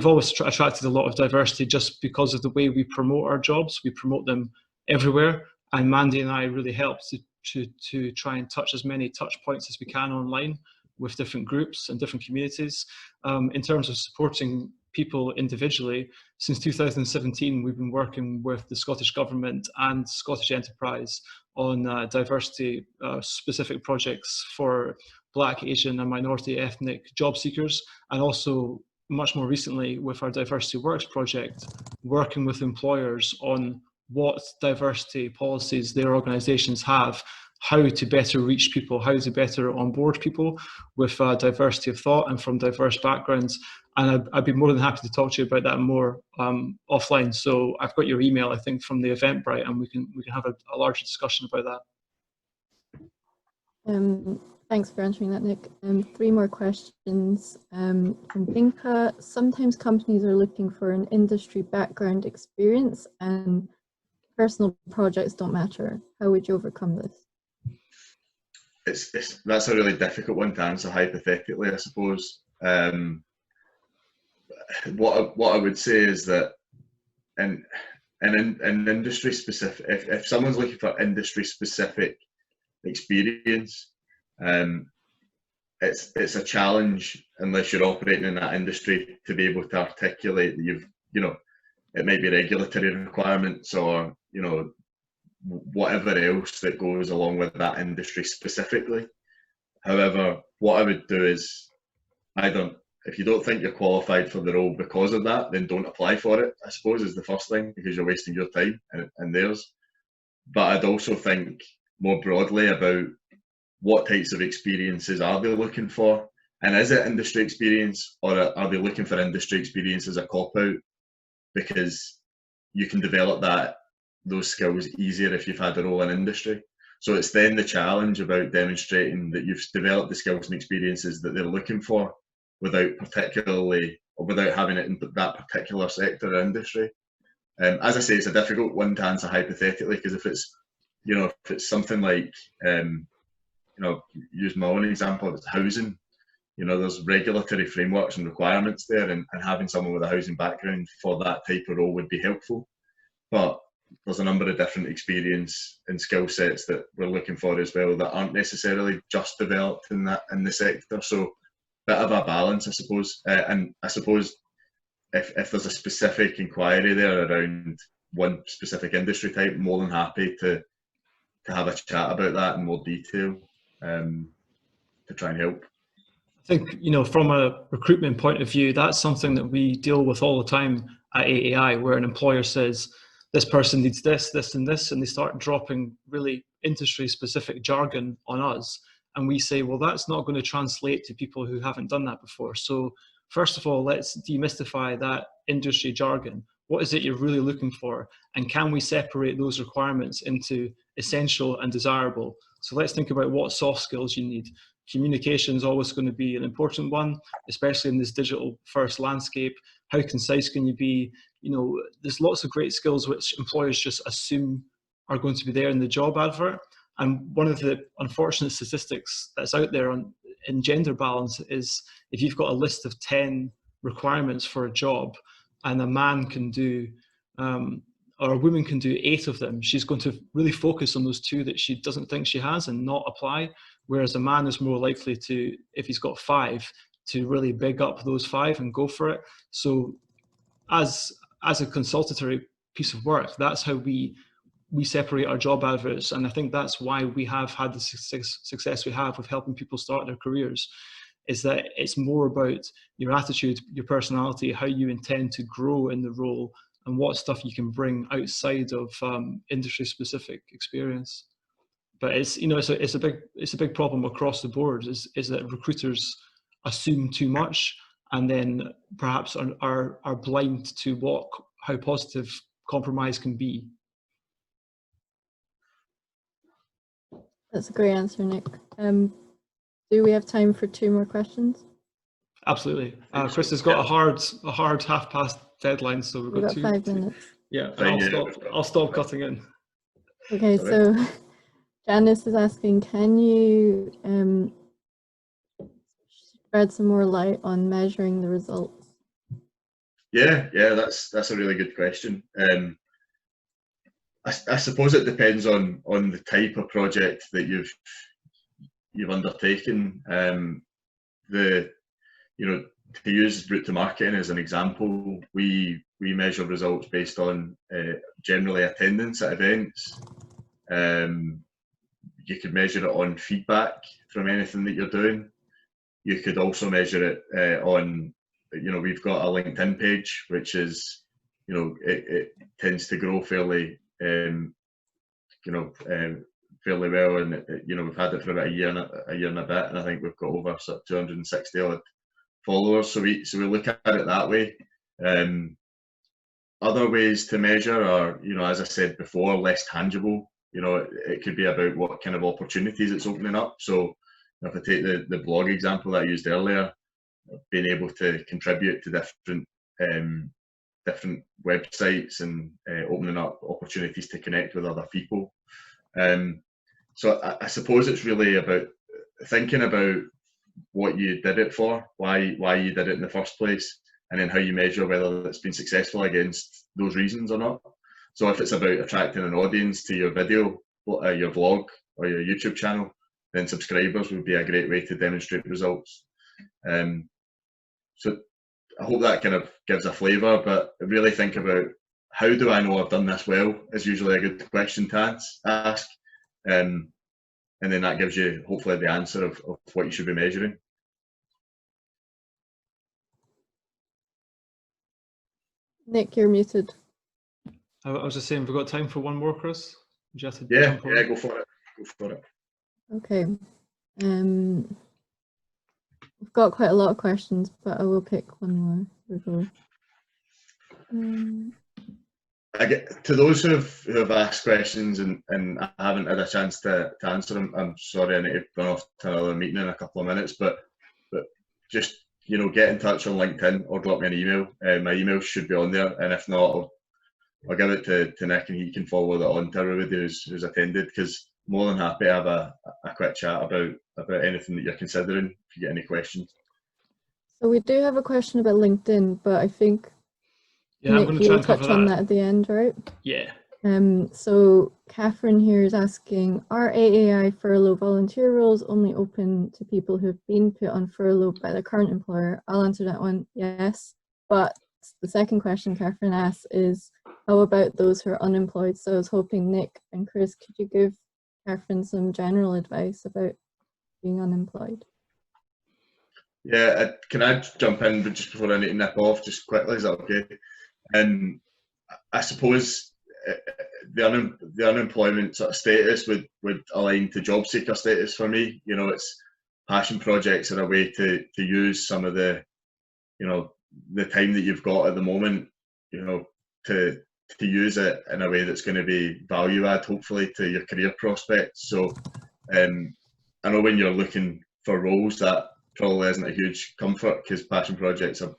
always attracted a lot of diversity just because of the way we promote our jobs. We promote them everywhere, and Mandy and I really help to try and touch as many touch points as we can online with different groups and different communities. In terms of supporting people individually, since 2017, we've been working with the Scottish Government and Scottish Enterprise on diversity specific projects for Black, Asian and minority ethnic job seekers, and also much more recently with our Diversity Works project, working with employers on what diversity policies their organisations have, how to better reach people, how to better onboard people with diversity of thought and from diverse backgrounds. And I'd be more than happy to talk to you about that more offline. So I've got your email, I think, from the Eventbrite, and we can have a larger discussion about that. Thanks for answering that, Nick. 3 more questions from Binka. Sometimes companies are looking for an industry background experience and personal projects don't matter. How would you overcome this? That's a really difficult one to answer hypothetically, I suppose. What I would say is that in industry specific, if someone's looking for industry specific experience, it's a challenge unless you're operating in that industry to be able to articulate that it might be regulatory requirements or whatever else that goes along with that industry specifically. However, what I would do is if you don't think you're qualified for the role because of that, then don't apply for it, I suppose, is the first thing, because you're wasting your time and theirs. But I'd also think more broadly about what types of experiences are they looking for, and is it industry experience, or are they looking for industry experience as a cop-out? Because you can develop those skills easier if you've had a role in industry. So it's then the challenge about demonstrating that you've developed the skills and experiences that they're looking for without having it in that particular sector or industry. As I say, it's a difficult one to answer hypothetically, because if it's something like, use my own example, if it's housing, there's regulatory frameworks and requirements there, and having someone with a housing background for that type of role would be helpful. But there's a number of different experience and skill sets that we're looking for as well that aren't necessarily just developed in the sector. So bit of a balance, I suppose. And I suppose if there's a specific inquiry there around one specific industry type, more than happy to have a chat about that in more detail to try and help. I think, from a recruitment point of view, that's something that we deal with all the time at AAI, where an employer says, this person needs this, this, and this, and they start dropping really industry-specific jargon on us. And we say, well, that's not going to translate to people who haven't done that before. So first of all, let's demystify that industry jargon. What is it you're really looking for? And can we separate those requirements into essential and desirable? So let's think about what soft skills you need. Communication is always going to be an important one, especially in this digital first landscape. How concise can you be? There's lots of great skills which employers just assume are going to be there in the job advert. And one of the unfortunate statistics that's out there in gender balance is if you've got a list of 10 requirements for a job and a man can do, or a woman can do 8 of them, she's going to really focus on those 2 that she doesn't think she has and not apply. Whereas a man is more likely to, if he's got 5, to really big up those 5 and go for it. So as a consultatory piece of work. That's how we separate our job adverts, and I think that's why we have had the success we have with helping people start their careers, is that it's more about your attitude, your personality, how you intend to grow in the role, and what stuff you can bring outside of industry specific experience. But it's, you know, it's a big problem across the board, is that recruiters assume too much, and then perhaps are blind to how positive compromise can be. That's a great answer, Nick. Do we have time for 2 more questions? Absolutely. Chris has got a hard half-past deadline, so we've got 5 minutes. Yeah, and I'll stop cutting in. Okay, so Janice is asking, can you spread some more light on measuring the results? Yeah, that's a really good question. I suppose it depends on the type of project that you've undertaken. To use route to marketing as an example, we measure results based on generally attendance at events. You could measure it on feedback from anything that you're doing. You could also measure it on, we've got a LinkedIn page, which is, it tends to grow fairly, fairly well, and we've had it for about a year and a bit, and I think we've got over sort of 260 odd followers. So we look at it that way. Other ways to measure are, as I said before, less tangible. It could be about what kind of opportunities it's opening up. So if I take the blog example that I used earlier, being able to contribute to different websites and opening up opportunities to connect with other people. So I suppose it's really about thinking about what you did it for, why you did it in the first place, and then how you measure whether it's been successful against those reasons or not. So if it's about attracting an audience to your video, your vlog, or your YouTube channel, then subscribers would be a great way to demonstrate results. So I hope that kind of gives a flavour, but really think about, how do I know I've done this well, is usually a good question to ask. And then that gives you hopefully the answer of what you should be measuring. Nick, you're muted. I was just saying, we've got time for one more, Chris? Yeah, go for it. Okay. We've got quite a lot of questions, but I will pick one more. We'll go. To those who have asked questions and I haven't had a chance to answer them, I'm sorry, I need to run off to another meeting in a couple of minutes, but just, get in touch on LinkedIn or drop me an email. My email should be on there, and if not, I'll give it to Nick, and he can forward it on to everybody who's attended, because more than happy to have a quick chat about anything that you're considering, if you get any questions. So we do have a question about LinkedIn, but I think Nick, you will touch on that at the end, right? Yeah. So Catherine here is asking, are AAI furlough volunteer roles only open to people who have been put on furlough by their current employer? I'll answer that one, yes. But the second question Catherine asks is, how about those who are unemployed? So I was hoping Nick and Chris, could you give Catherine some general advice about being unemployed? Yeah, can I jump in just before I need to nip off just quickly? Is that okay? I suppose the unemployment sort of status would align to job seeker status for me. It's passion projects are a way to use some of the time that you've got at the moment, to use it in a way that's going to be value add, hopefully, to your career prospects. So I know when you're looking for roles, that probably isn't a huge comfort, because passion projects are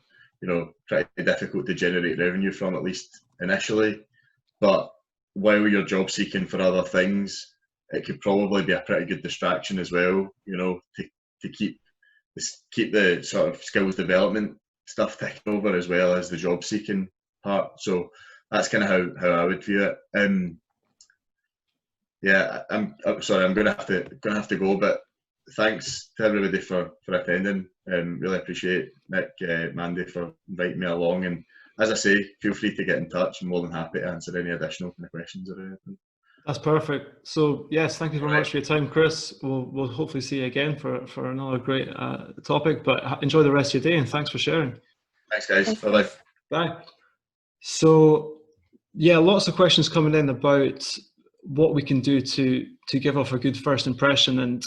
pretty difficult to generate revenue from, at least initially. But while you're job seeking for other things, it could probably be a pretty good distraction as well, to keep the sort of skills development stuff ticking over, as well as the job seeking part. So that's kind of how I would view it. Yeah, I'm sorry, I'm gonna have to go, but thanks to everybody for attending. Really appreciate Nick, Mandy, for inviting me along, and as I say, feel free to get in touch. I'm more than happy to answer any additional kind of questions or anything. That's perfect. So yes, thank you very All right. much for your time, Chris. We'll hopefully see you again for another great topic, but enjoy the rest of your day and thanks for sharing. Thanks, guys. Thanks, Bye-bye. Chris. Bye. So yeah, lots of questions coming in about what we can do to give off a good first impression, and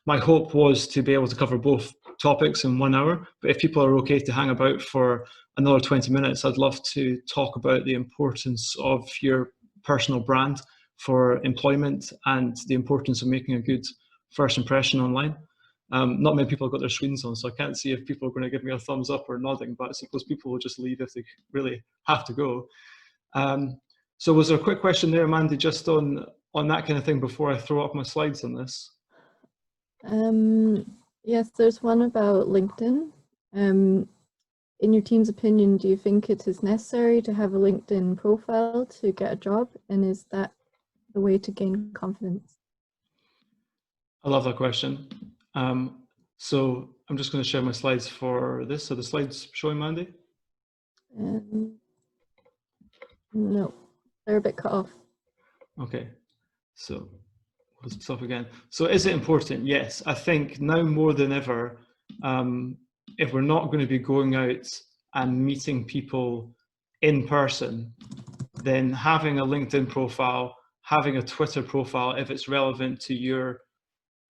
my hope was to be able to cover both topics in 1 hour, but if people are okay to hang about for another 20 minutes, I'd love to talk about the importance of your personal brand for employment and the importance of making a good first impression online. Not many people have got their screens on, so I can't see if people are going to give me a thumbs up or nodding, but I suppose people will just leave if they really have to go. So was there a quick question there, Mandy, just on that kind of thing before I throw up my slides on this? Yes, there's one about LinkedIn. In your team's opinion, do you think it is necessary to have a LinkedIn profile to get a job? And is that the way to gain confidence? I love that question. So I'm just going to share my slides for this. So the slides showing, Mandy? No, they're a bit cut off. Okay, so we'll stop again. So is it important? Yes, I think now more than ever, if we're not going to be going out and meeting people in person, then having a LinkedIn profile, having a Twitter profile, if it's relevant to your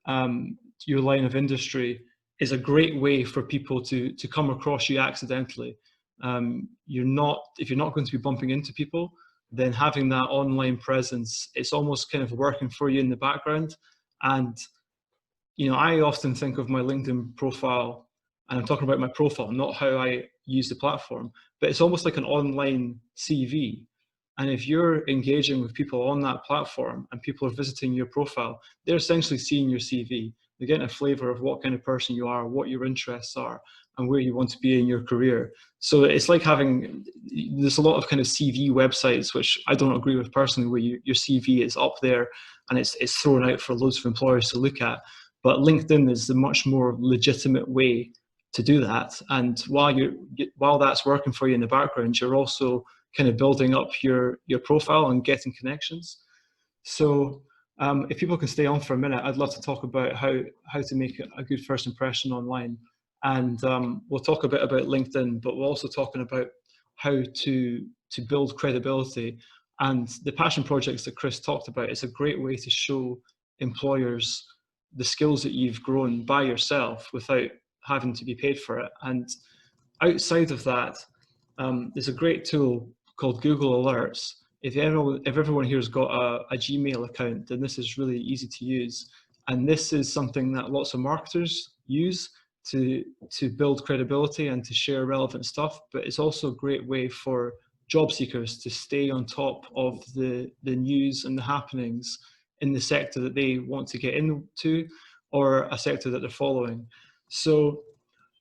line of industry, is a great way for people to come across you accidentally. If you're not going to be bumping into people, then having that online presence, it's almost kind of working for you in the background. And I often think of my LinkedIn profile, and I'm talking about my profile, not how I use the platform, but it's almost like an online CV. And if you're engaging with people on that platform and people are visiting your profile, they're essentially seeing your CV. They're getting a flavor of what kind of person you are, what your interests are, and where you want to be in your career. So it's like there's a lot of kind of CV websites, which I don't agree with personally, where your CV is up there and it's thrown out for loads of employers to look at. But LinkedIn is the much more legitimate way to do that. And while that's working for you in the background, you're also kind of building up your profile and getting connections. So if people can stay on for a minute, I'd love to talk about how to make a good first impression online. And we'll talk a bit about LinkedIn, but we're also talking about how to build credibility. And the passion projects that Chris talked about is a great way to show employers the skills that you've grown by yourself without having to be paid for it. And outside of that, there's a great tool called Google Alerts. If everyone here has got a Gmail account, then this is really easy to use. And this is something that lots of marketers use to build credibility and to share relevant stuff. But it's also a great way for job seekers to stay on top of the news and the happenings in the sector that they want to get into or a sector that they're following. So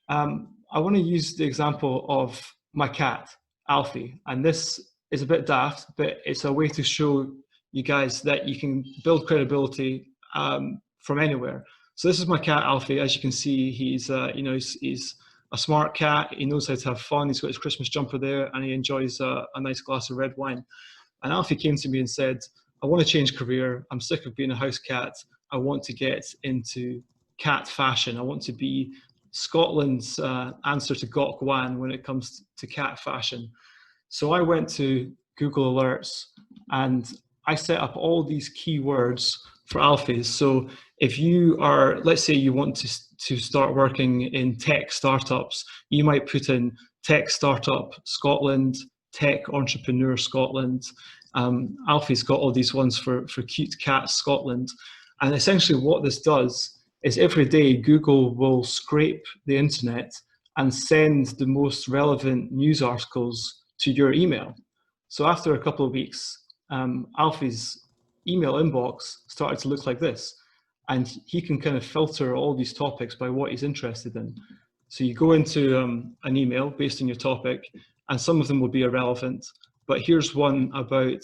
I want to use the example of my cat, Alfie, and this is a bit daft, but it's a way to show you guys that you can build credibility from anywhere. So this is my cat, Alfie. As you can see, he's a smart cat. He knows how to have fun. He's got his Christmas jumper there, and he enjoys a nice glass of red wine. And Alfie came to me and said, I want to change career. I'm sick of being a house cat. I want to get into cat fashion. I want to be Scotland's answer to Gok Wan when it comes to cat fashion. So I went to Google Alerts and I set up all these keywords for Alfie's. So if you are, let's say you want to start working in tech startups, you might put in tech startup Scotland, tech entrepreneur Scotland. Alfie's got all these ones for cute cats Scotland. And essentially what this does is every day Google will scrape the internet and send the most relevant news articles to your email. So after a couple of weeks, Alfie's email inbox started to look like this. And he can kind of filter all these topics by what he's interested in. So you go into an email based on your topic, and some of them will be irrelevant. But here's one about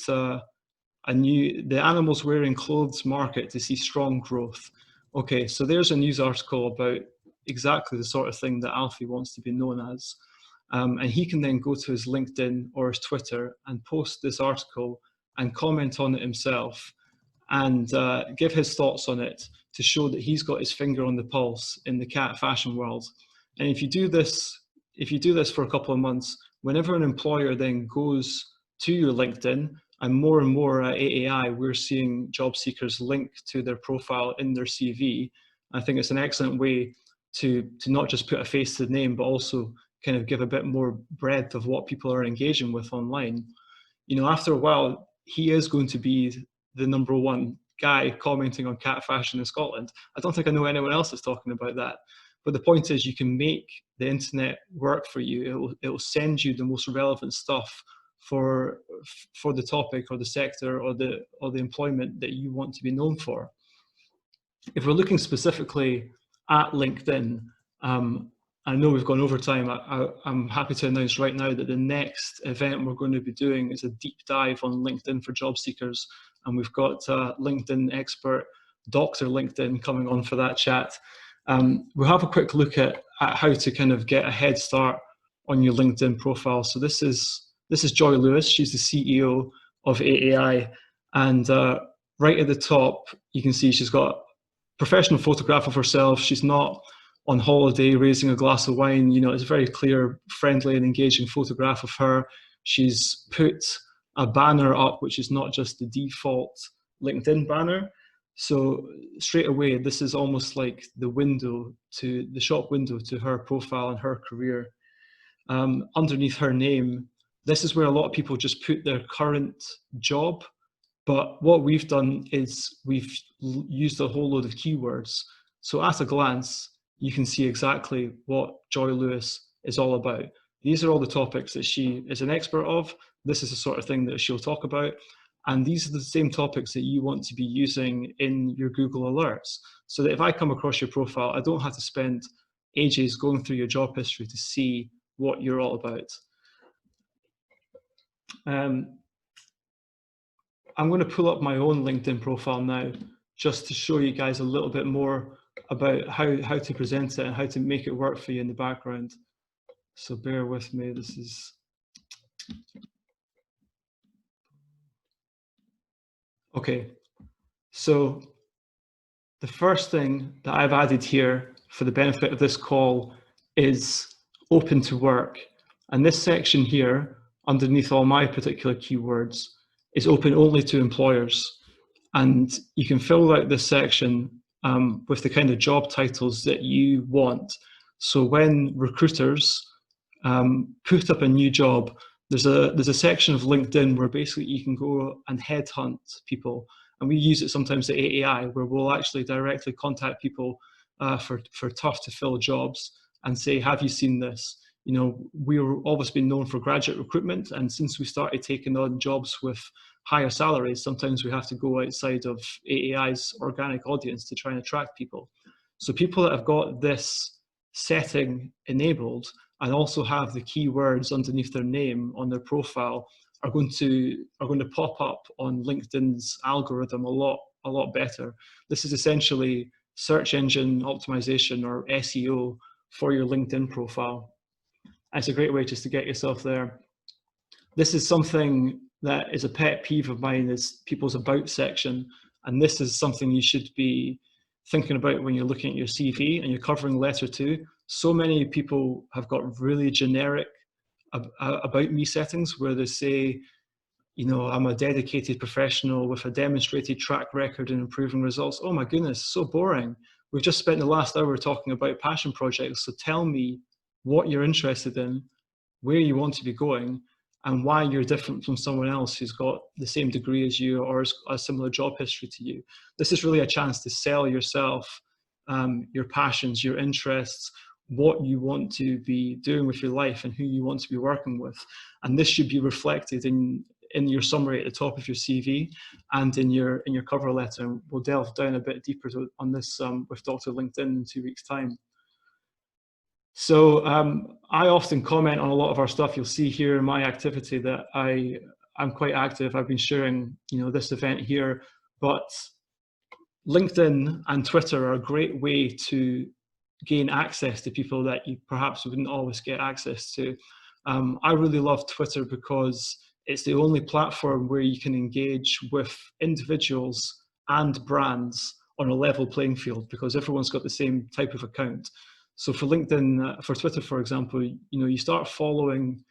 the animals wearing clothes market to see strong growth. Okay, so there's a news article about exactly the sort of thing that Alfie wants to be known as. And he can then go to his LinkedIn or his Twitter and post this article and comment on it himself and give his thoughts on it to show that he's got his finger on the pulse in the cat fashion world. And if you do this for a couple of months, whenever an employer then goes to your LinkedIn, and more at AAI, we're seeing job seekers link to their profile in their CV. I think it's an excellent way to not just put a face to the name, but also kind of give a bit more breadth of what people are engaging with online. You know, after a while, he is going to be the #1 guy commenting on cat fashion in Scotland. I don't think I know anyone else that's talking about that. But the point is, you can make the internet work for you. It will send you the most relevant stuff for the topic or the sector or the employment that you want to be known for. If we're looking specifically at LinkedIn, I know we've gone over time. I'm happy to announce right now that the next event we're going to be doing is a deep dive on LinkedIn for job seekers. And we've got LinkedIn expert, Dr. LinkedIn, coming on for that chat. We'll have a quick look at how to kind of get a head start on your LinkedIn profile. So this is Joy Lewis. She's the CEO of AAI. And right at the top, you can see she's got a professional photograph of herself. She's not on holiday raising a glass of wine. You know, it's a very clear, friendly and engaging photograph of her. She's put a banner up, which is not just the default LinkedIn banner. So straight away, this is almost like the shop window to her profile and her career. Underneath her name, this is where a lot of people just put their current job. But what we've done is we've used a whole load of keywords. So at a glance, you can see exactly what Joy Lewis is all about. These are all the topics that she is an expert of. This is the sort of thing that she'll talk about. And these are the same topics that you want to be using in your Google alerts. So that if I come across your profile, I don't have to spend ages going through your job history to see what you're all about. I'm going to pull up my own LinkedIn profile now, just to show you guys a little bit more about how to present it and how to make it work for you in the background. So bear with me. This is... Okay, so the first thing that I've added here for the benefit of this call is open to work. And this section here, underneath all my particular keywords, is open only to employers. And you can fill out this section with the kind of job titles that you want. So when recruiters put up a new job, there's a section of LinkedIn where basically you can go and headhunt people. And we use it sometimes at AAI, where we'll actually directly contact people for tough to fill jobs and say, have you seen this? You know, we've always been known for graduate recruitment. And since we started taking on jobs with higher salaries, sometimes we have to go outside of AAI's organic audience to try and attract people. So people that have got this setting enabled and also have the keywords underneath their name on their profile are going to pop up on LinkedIn's algorithm a lot better. This is essentially search engine optimization, or SEO, for your LinkedIn profile. And it's a great way just to get yourself there. This is something that is a pet peeve of mine, is people's about section. And this is something you should be thinking about when you're looking at your CV and you're covering letter 2. So many people have got really generic about me settings where they say, you know, I'm a dedicated professional with a demonstrated track record in improving results. Oh my goodness, so boring. We've just spent the last hour talking about passion projects. So tell me what you're interested in, where you want to be going, and why you're different from someone else who's got the same degree as you or a similar job history to you. This is really a chance to sell yourself, your passions, your interests, what you want to be doing with your life and who you want to be working with. And this should be reflected in your summary at the top of your CV and in your cover letter. And we'll delve down a bit deeper on this with Dr. LinkedIn in 2 weeks' time. So I often comment on a lot of our stuff. You'll see here in my activity that I'm quite active. I've been sharing, you know, this event here, but LinkedIn and Twitter are a great way to gain access to people that you perhaps wouldn't always get access to. I really love Twitter because it's the only platform where you can engage with individuals and brands on a level playing field, because everyone's got the same type of account. So for LinkedIn, for Twitter, for example, you start following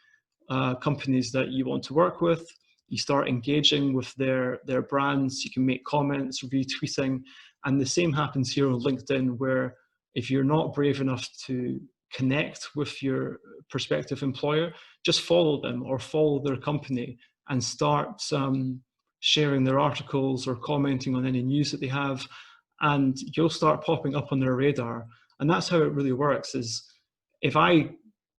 companies that you want to work with. You start engaging with their brands. You can make comments, retweeting, and the same happens here on LinkedIn, where if you're not brave enough to connect with your prospective employer, just follow them or follow their company and start sharing their articles or commenting on any news that they have, and you'll start popping up on their radar. And that's how it really works. Is if I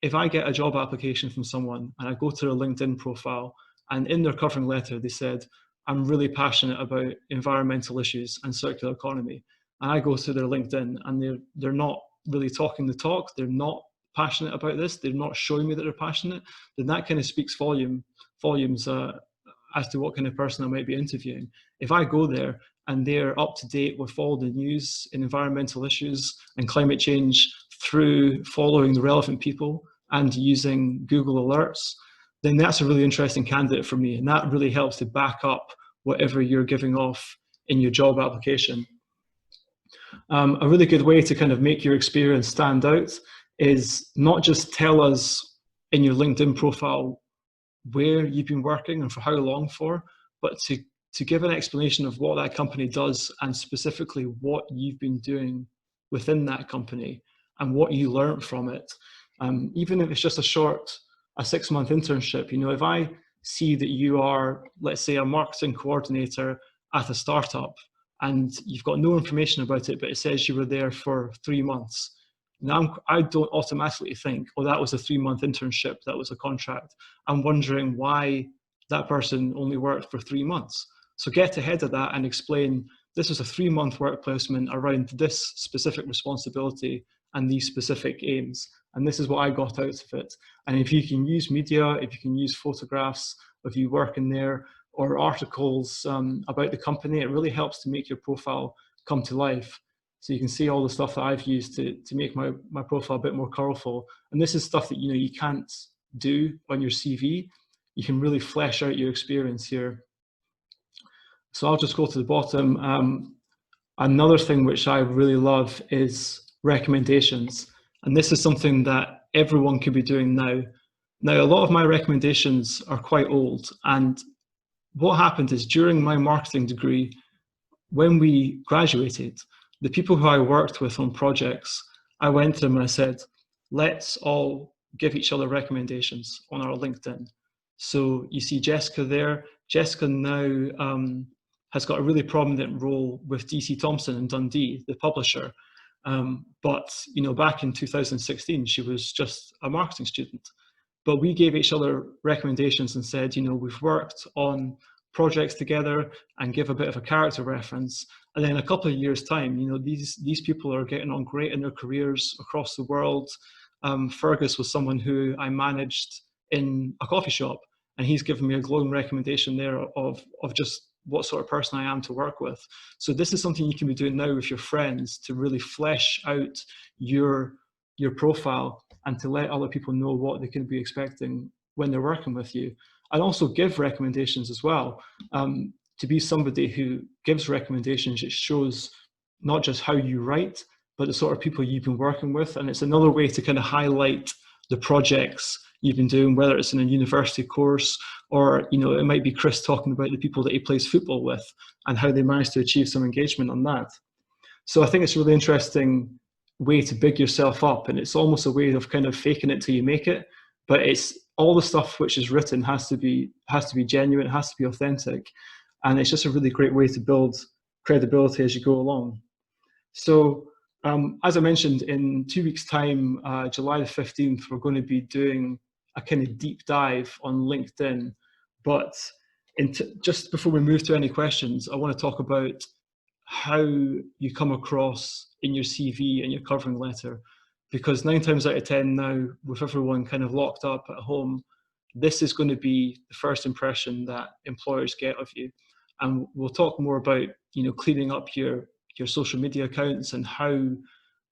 get a job application from someone and I go to their LinkedIn profile, and in their covering letter they said, I'm really passionate about environmental issues and circular economy, and I go to their LinkedIn and they're not really talking the talk, they're not passionate about this, they're not showing me that they're passionate, then that kind of speaks volumes as to what kind of person I might be interviewing. If I go there and they're up to date with all the news in environmental issues and climate change through following the relevant people and using Google Alerts, then that's a really interesting candidate for me. And that really helps to back up whatever you're giving off in your job application. A really good way to kind of make your experience stand out is not just tell us in your LinkedIn profile where you've been working and for how long for, but to give an explanation of what that company does and specifically what you've been doing within that company and what you learned from it. Even if it's just a 6-month internship, if I see that you are, let's say, a marketing coordinator at a startup and you've got no information about it, but it says you were there for 3 months. Now, I don't automatically think, oh, that was a 3-month internship, that was a contract. I'm wondering why that person only worked for 3 months. So get ahead of that and explain, this was a 3-month work placement around this specific responsibility and these specific aims. And this is what I got out of it. And if you can use media, if you can use photographs of you working there or articles about the company, it really helps to make your profile come to life. So you can see all the stuff that I've used to make my profile a bit more colorful. And this is stuff that you can't do on your CV. You can really flesh out your experience here. So I'll just go to the bottom. Another thing which I really love is recommendations. And this is something that everyone could be doing now. Now, a lot of my recommendations are quite old. And what happened is during my marketing degree, when we graduated, the people who I worked with on projects, I went to them and I said, let's all give each other recommendations on our LinkedIn. So you see Jessica there. Jessica now has got a really prominent role with DC Thomson and Dundee, the publisher. But back in 2016, she was just a marketing student. But we gave each other recommendations and said, we've worked on projects together, and give a bit of a character reference. And then a couple of years' time, these people are getting on great in their careers across the world. Fergus was someone who I managed in a coffee shop, and he's given me a glowing recommendation there of just what sort of person I am to work with. So this is something you can be doing now with your friends to really flesh out your profile and to let other people know what they can be expecting when they're working with you. And also give recommendations as well. To be somebody who gives recommendations, it shows not just how you write, but the sort of people you've been working with. And it's another way to kind of highlight the projects you've been doing, whether it's in a university course or, it might be Chris talking about the people that he plays football with and how they managed to achieve some engagement on that. So I think it's a really interesting way to big yourself up, and it's almost a way of kind of faking it till you make it. But it's all the stuff which is written has to be genuine, has to be authentic, and it's just a really great way to build credibility as you go along. So as I mentioned, in 2 weeks' time, July the 15th, we're going to be doing a kind of deep dive on LinkedIn. But just before we move to any questions, I want to talk about how you come across in your CV and your covering letter. Because 9 times out of 10 now, with everyone kind of locked up at home, this is going to be the first impression that employers get of you. And we'll talk more about, cleaning up your social media accounts and how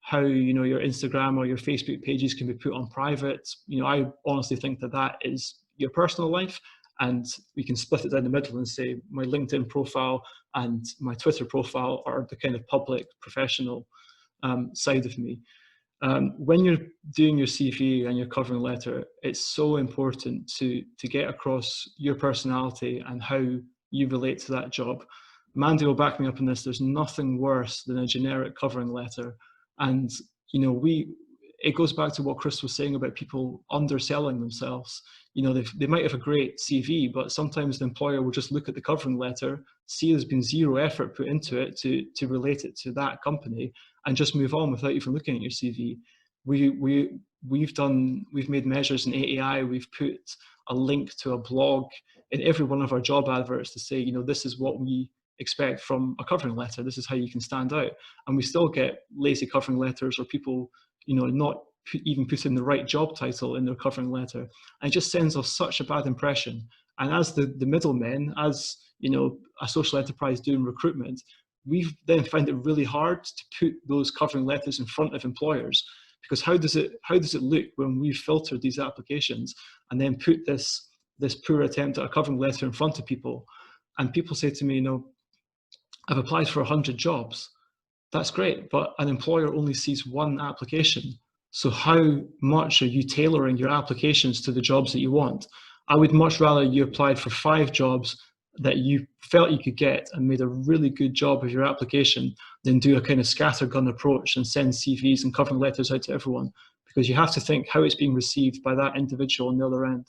how, you know, your Instagram or your Facebook pages can be put on private. You know, I honestly think that that is your personal life, and we can split it down the middle and say my LinkedIn profile and my Twitter profile are the kind of public, professional side of me. When you're doing your CV and your covering letter, it's so important to get across your personality and how you relate to that job. Mandy will back me up on this. There's nothing worse than a generic covering letter. And, you know, it goes back to what Chris was saying about people underselling themselves. You know, they might have a great CV, but sometimes the employer will just look at the covering letter, see there's been zero effort put into it to relate it to that company, and just move on without even looking at your CV. We've made measures in AAI. We've put a link to a blog in every one of our job adverts to say, you know, this is what we expect from a covering letter. This is how you can stand out. And we still get lazy covering letters, or people, you know, not even putting the right job title in their covering letter. And it just sends off such a bad impression. And as the middlemen, as, you know, a social enterprise doing recruitment, we've then find it really hard to put those covering letters in front of employers, because how does it look when we've filtered these applications and then put this poor attempt at a covering letter in front of people? And people say to me, you know, I've applied for 100 jobs. That's great, but an employer only sees one application. So how much are you tailoring your applications to the jobs that you want? I would much rather you applied for 5 jobs that you felt you could get and made a really good job of your application than do a kind of scattergun approach and send CVs and covering letters out to everyone, because you have to think how it's being received by that individual on the other end.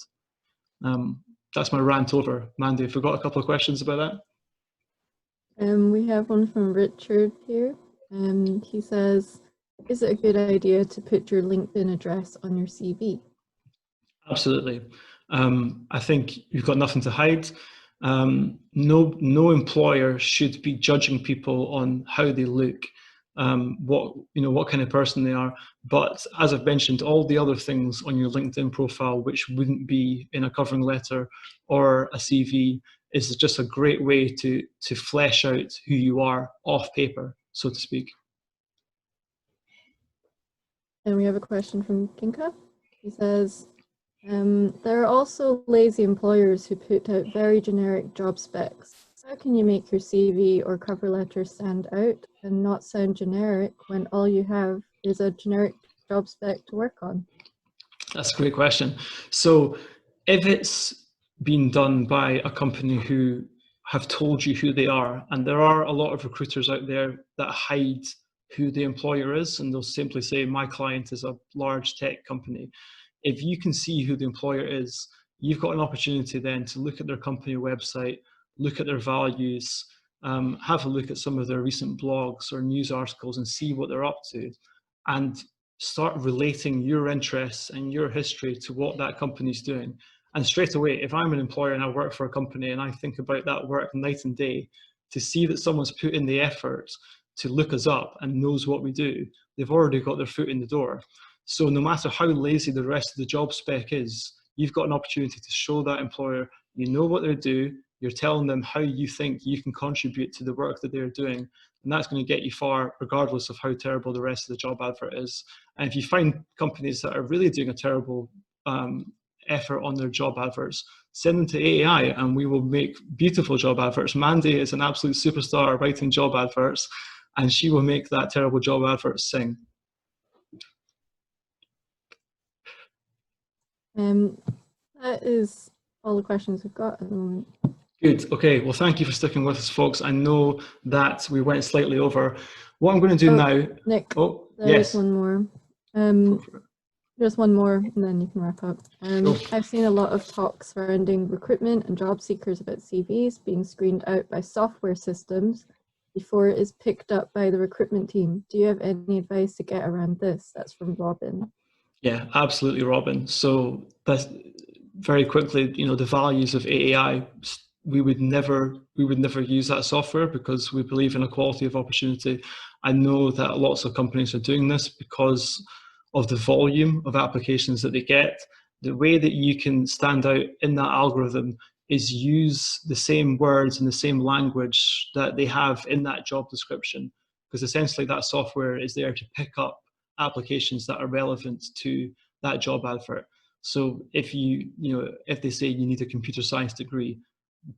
That's my rant over. Mandy, have we got a couple of questions about that? We have one from Richard here. He says, is it a good idea to put your LinkedIn address on your CV? Absolutely. I think you've got nothing to hide. No employer should be judging people on how they look, what kind of person they are. But as I've mentioned, all the other things on your LinkedIn profile, which wouldn't be in a covering letter or a CV, is just a great way to flesh out who you are off paper, so to speak. And we have a question from Kinka. He says, there are also lazy employers who put out very generic job specs. How can you make your CV or cover letter stand out and not sound generic when all you have is a generic job spec to work on? That's a great question. So if it's been done by a company who have told you who they are, and there are a lot of recruiters out there that hide who the employer is, and they'll simply say, my client is a large tech company. If you can see who the employer is, you've got an opportunity then to look at their company website, look at their values, have a look at some of their recent blogs or news articles and see what they're up to, and start relating your interests and your history to what that company's doing. And straight away, if I'm an employer and I work for a company and I think about that work night and day, to see that someone's put in the effort to look us up and knows what we do, they've already got their foot in the door. So no matter how lazy the rest of the job spec is, you've got an opportunity to show that employer you know what they do, you're telling them how you think you can contribute to the work that they're doing, and that's going to get you far regardless of how terrible the rest of the job advert is. And if you find companies that are really doing a terrible effort on their job adverts, send them to AAI and we will make beautiful job adverts. Mandy is an absolute superstar writing job adverts, and she will make that terrible job advert sing. That is all the questions we've got at the moment. Good. Okay. Well, thank you for sticking with us, folks. I know that we went slightly over. What I'm going to do now. Nick, yes. There's one more. Just one more, and then you can wrap up. Sure. I've seen a lot of talk surrounding recruitment and job seekers about CVs being screened out by software systems before it is picked up by the recruitment team. Do you have any advice to get around this? That's from Robin. Yeah, absolutely, Robin. So that's very quickly, the values of AAI, we would never use that software because we believe in equality of opportunity. I know that lots of companies are doing this because of the volume of applications that they get. The way that you can stand out in that algorithm is use the same words and the same language that they have in that job description, because essentially that software is there to pick up applications that are relevant to that job advert. So if if they say you need a computer science degree,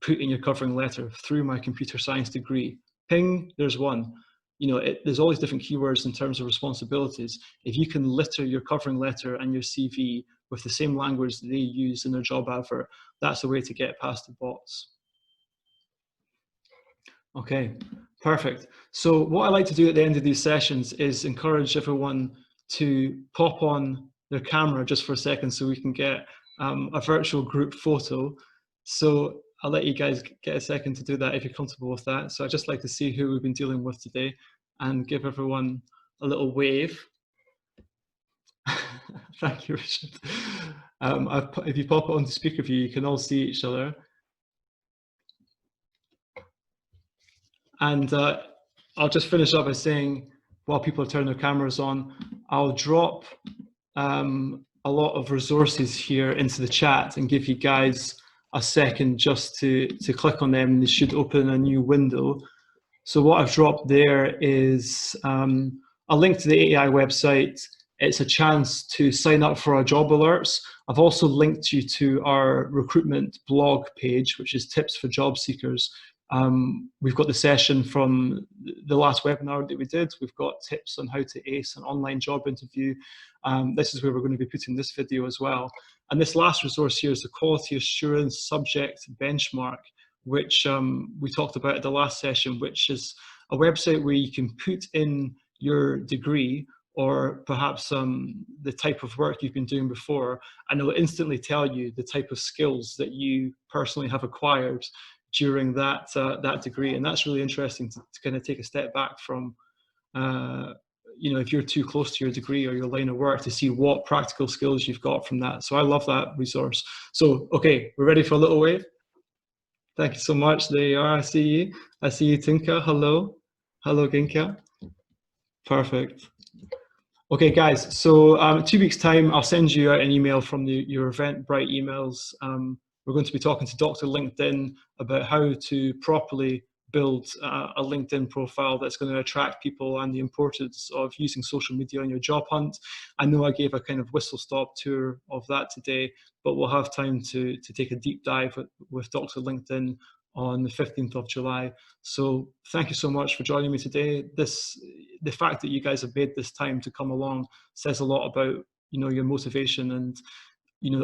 put in your covering letter, through my computer science degree, ping, there's one. There's all these different keywords in terms of responsibilities. If you can litter your covering letter and your CV with the same language that they use in their job advert, that's the way to get past the bots. Okay, perfect. So what I like to do at the end of these sessions is encourage everyone to pop on their camera just for a second so we can get a virtual group photo. So I'll let you guys get a second to do that if you're comfortable with that. So I'd just like to see who we've been dealing with today and give everyone a little wave. Thank you, Richard. If you pop it onto speaker view, you can all see each other. And I'll just finish up by saying, while people are turning their cameras on, I'll drop a lot of resources here into the chat and give you guys a second just to click on them. They should open a new window. So what I've dropped there is a link to the AEI website. It's a chance to sign up for our job alerts. I've also linked you to our recruitment blog page, which is tips for job seekers. We've got the session from the last webinar that we did. We've got tips on how to ace an online job interview. This is where we're going to be putting this video as well. And this last resource here is the quality assurance subject benchmark, which we talked about at the last session, which is a website where you can put in your degree or perhaps the type of work you've been doing before, and it'll instantly tell you the type of skills that you personally have acquired during that degree. And that's really interesting to kind of take a step back from, if you're too close to your degree or your line of work, to see what practical skills you've got from that. So I love that resource. So, okay, we're ready for a little wave. Thank you so much. There you are. I see you. I see you, Tinka. Hello. Hello, Ginka. Perfect. Okay, guys. So 2 weeks' time, I'll send you out an email from your Eventbrite emails. We're going to be talking to Dr. LinkedIn about how to properly build a LinkedIn profile that's going to attract people and the importance of using social media on your job hunt. I know I gave a kind of whistle-stop tour of that today, but we'll have time to take a deep dive with Dr. LinkedIn on the 15th of July. So thank you so much for joining me today. The fact that you guys have made this time to come along says a lot about your motivation, and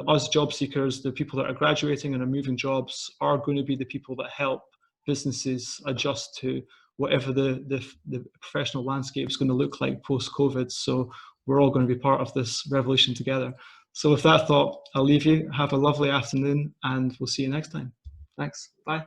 us job seekers, the people that are graduating and are moving jobs, are going to be the people that help businesses adjust to whatever the professional landscape is going to look like post-COVID. So we're all going to be part of this revolution together. So with that thought, I'll leave you. Have a lovely afternoon, and we'll see you next time. Thanks. Bye.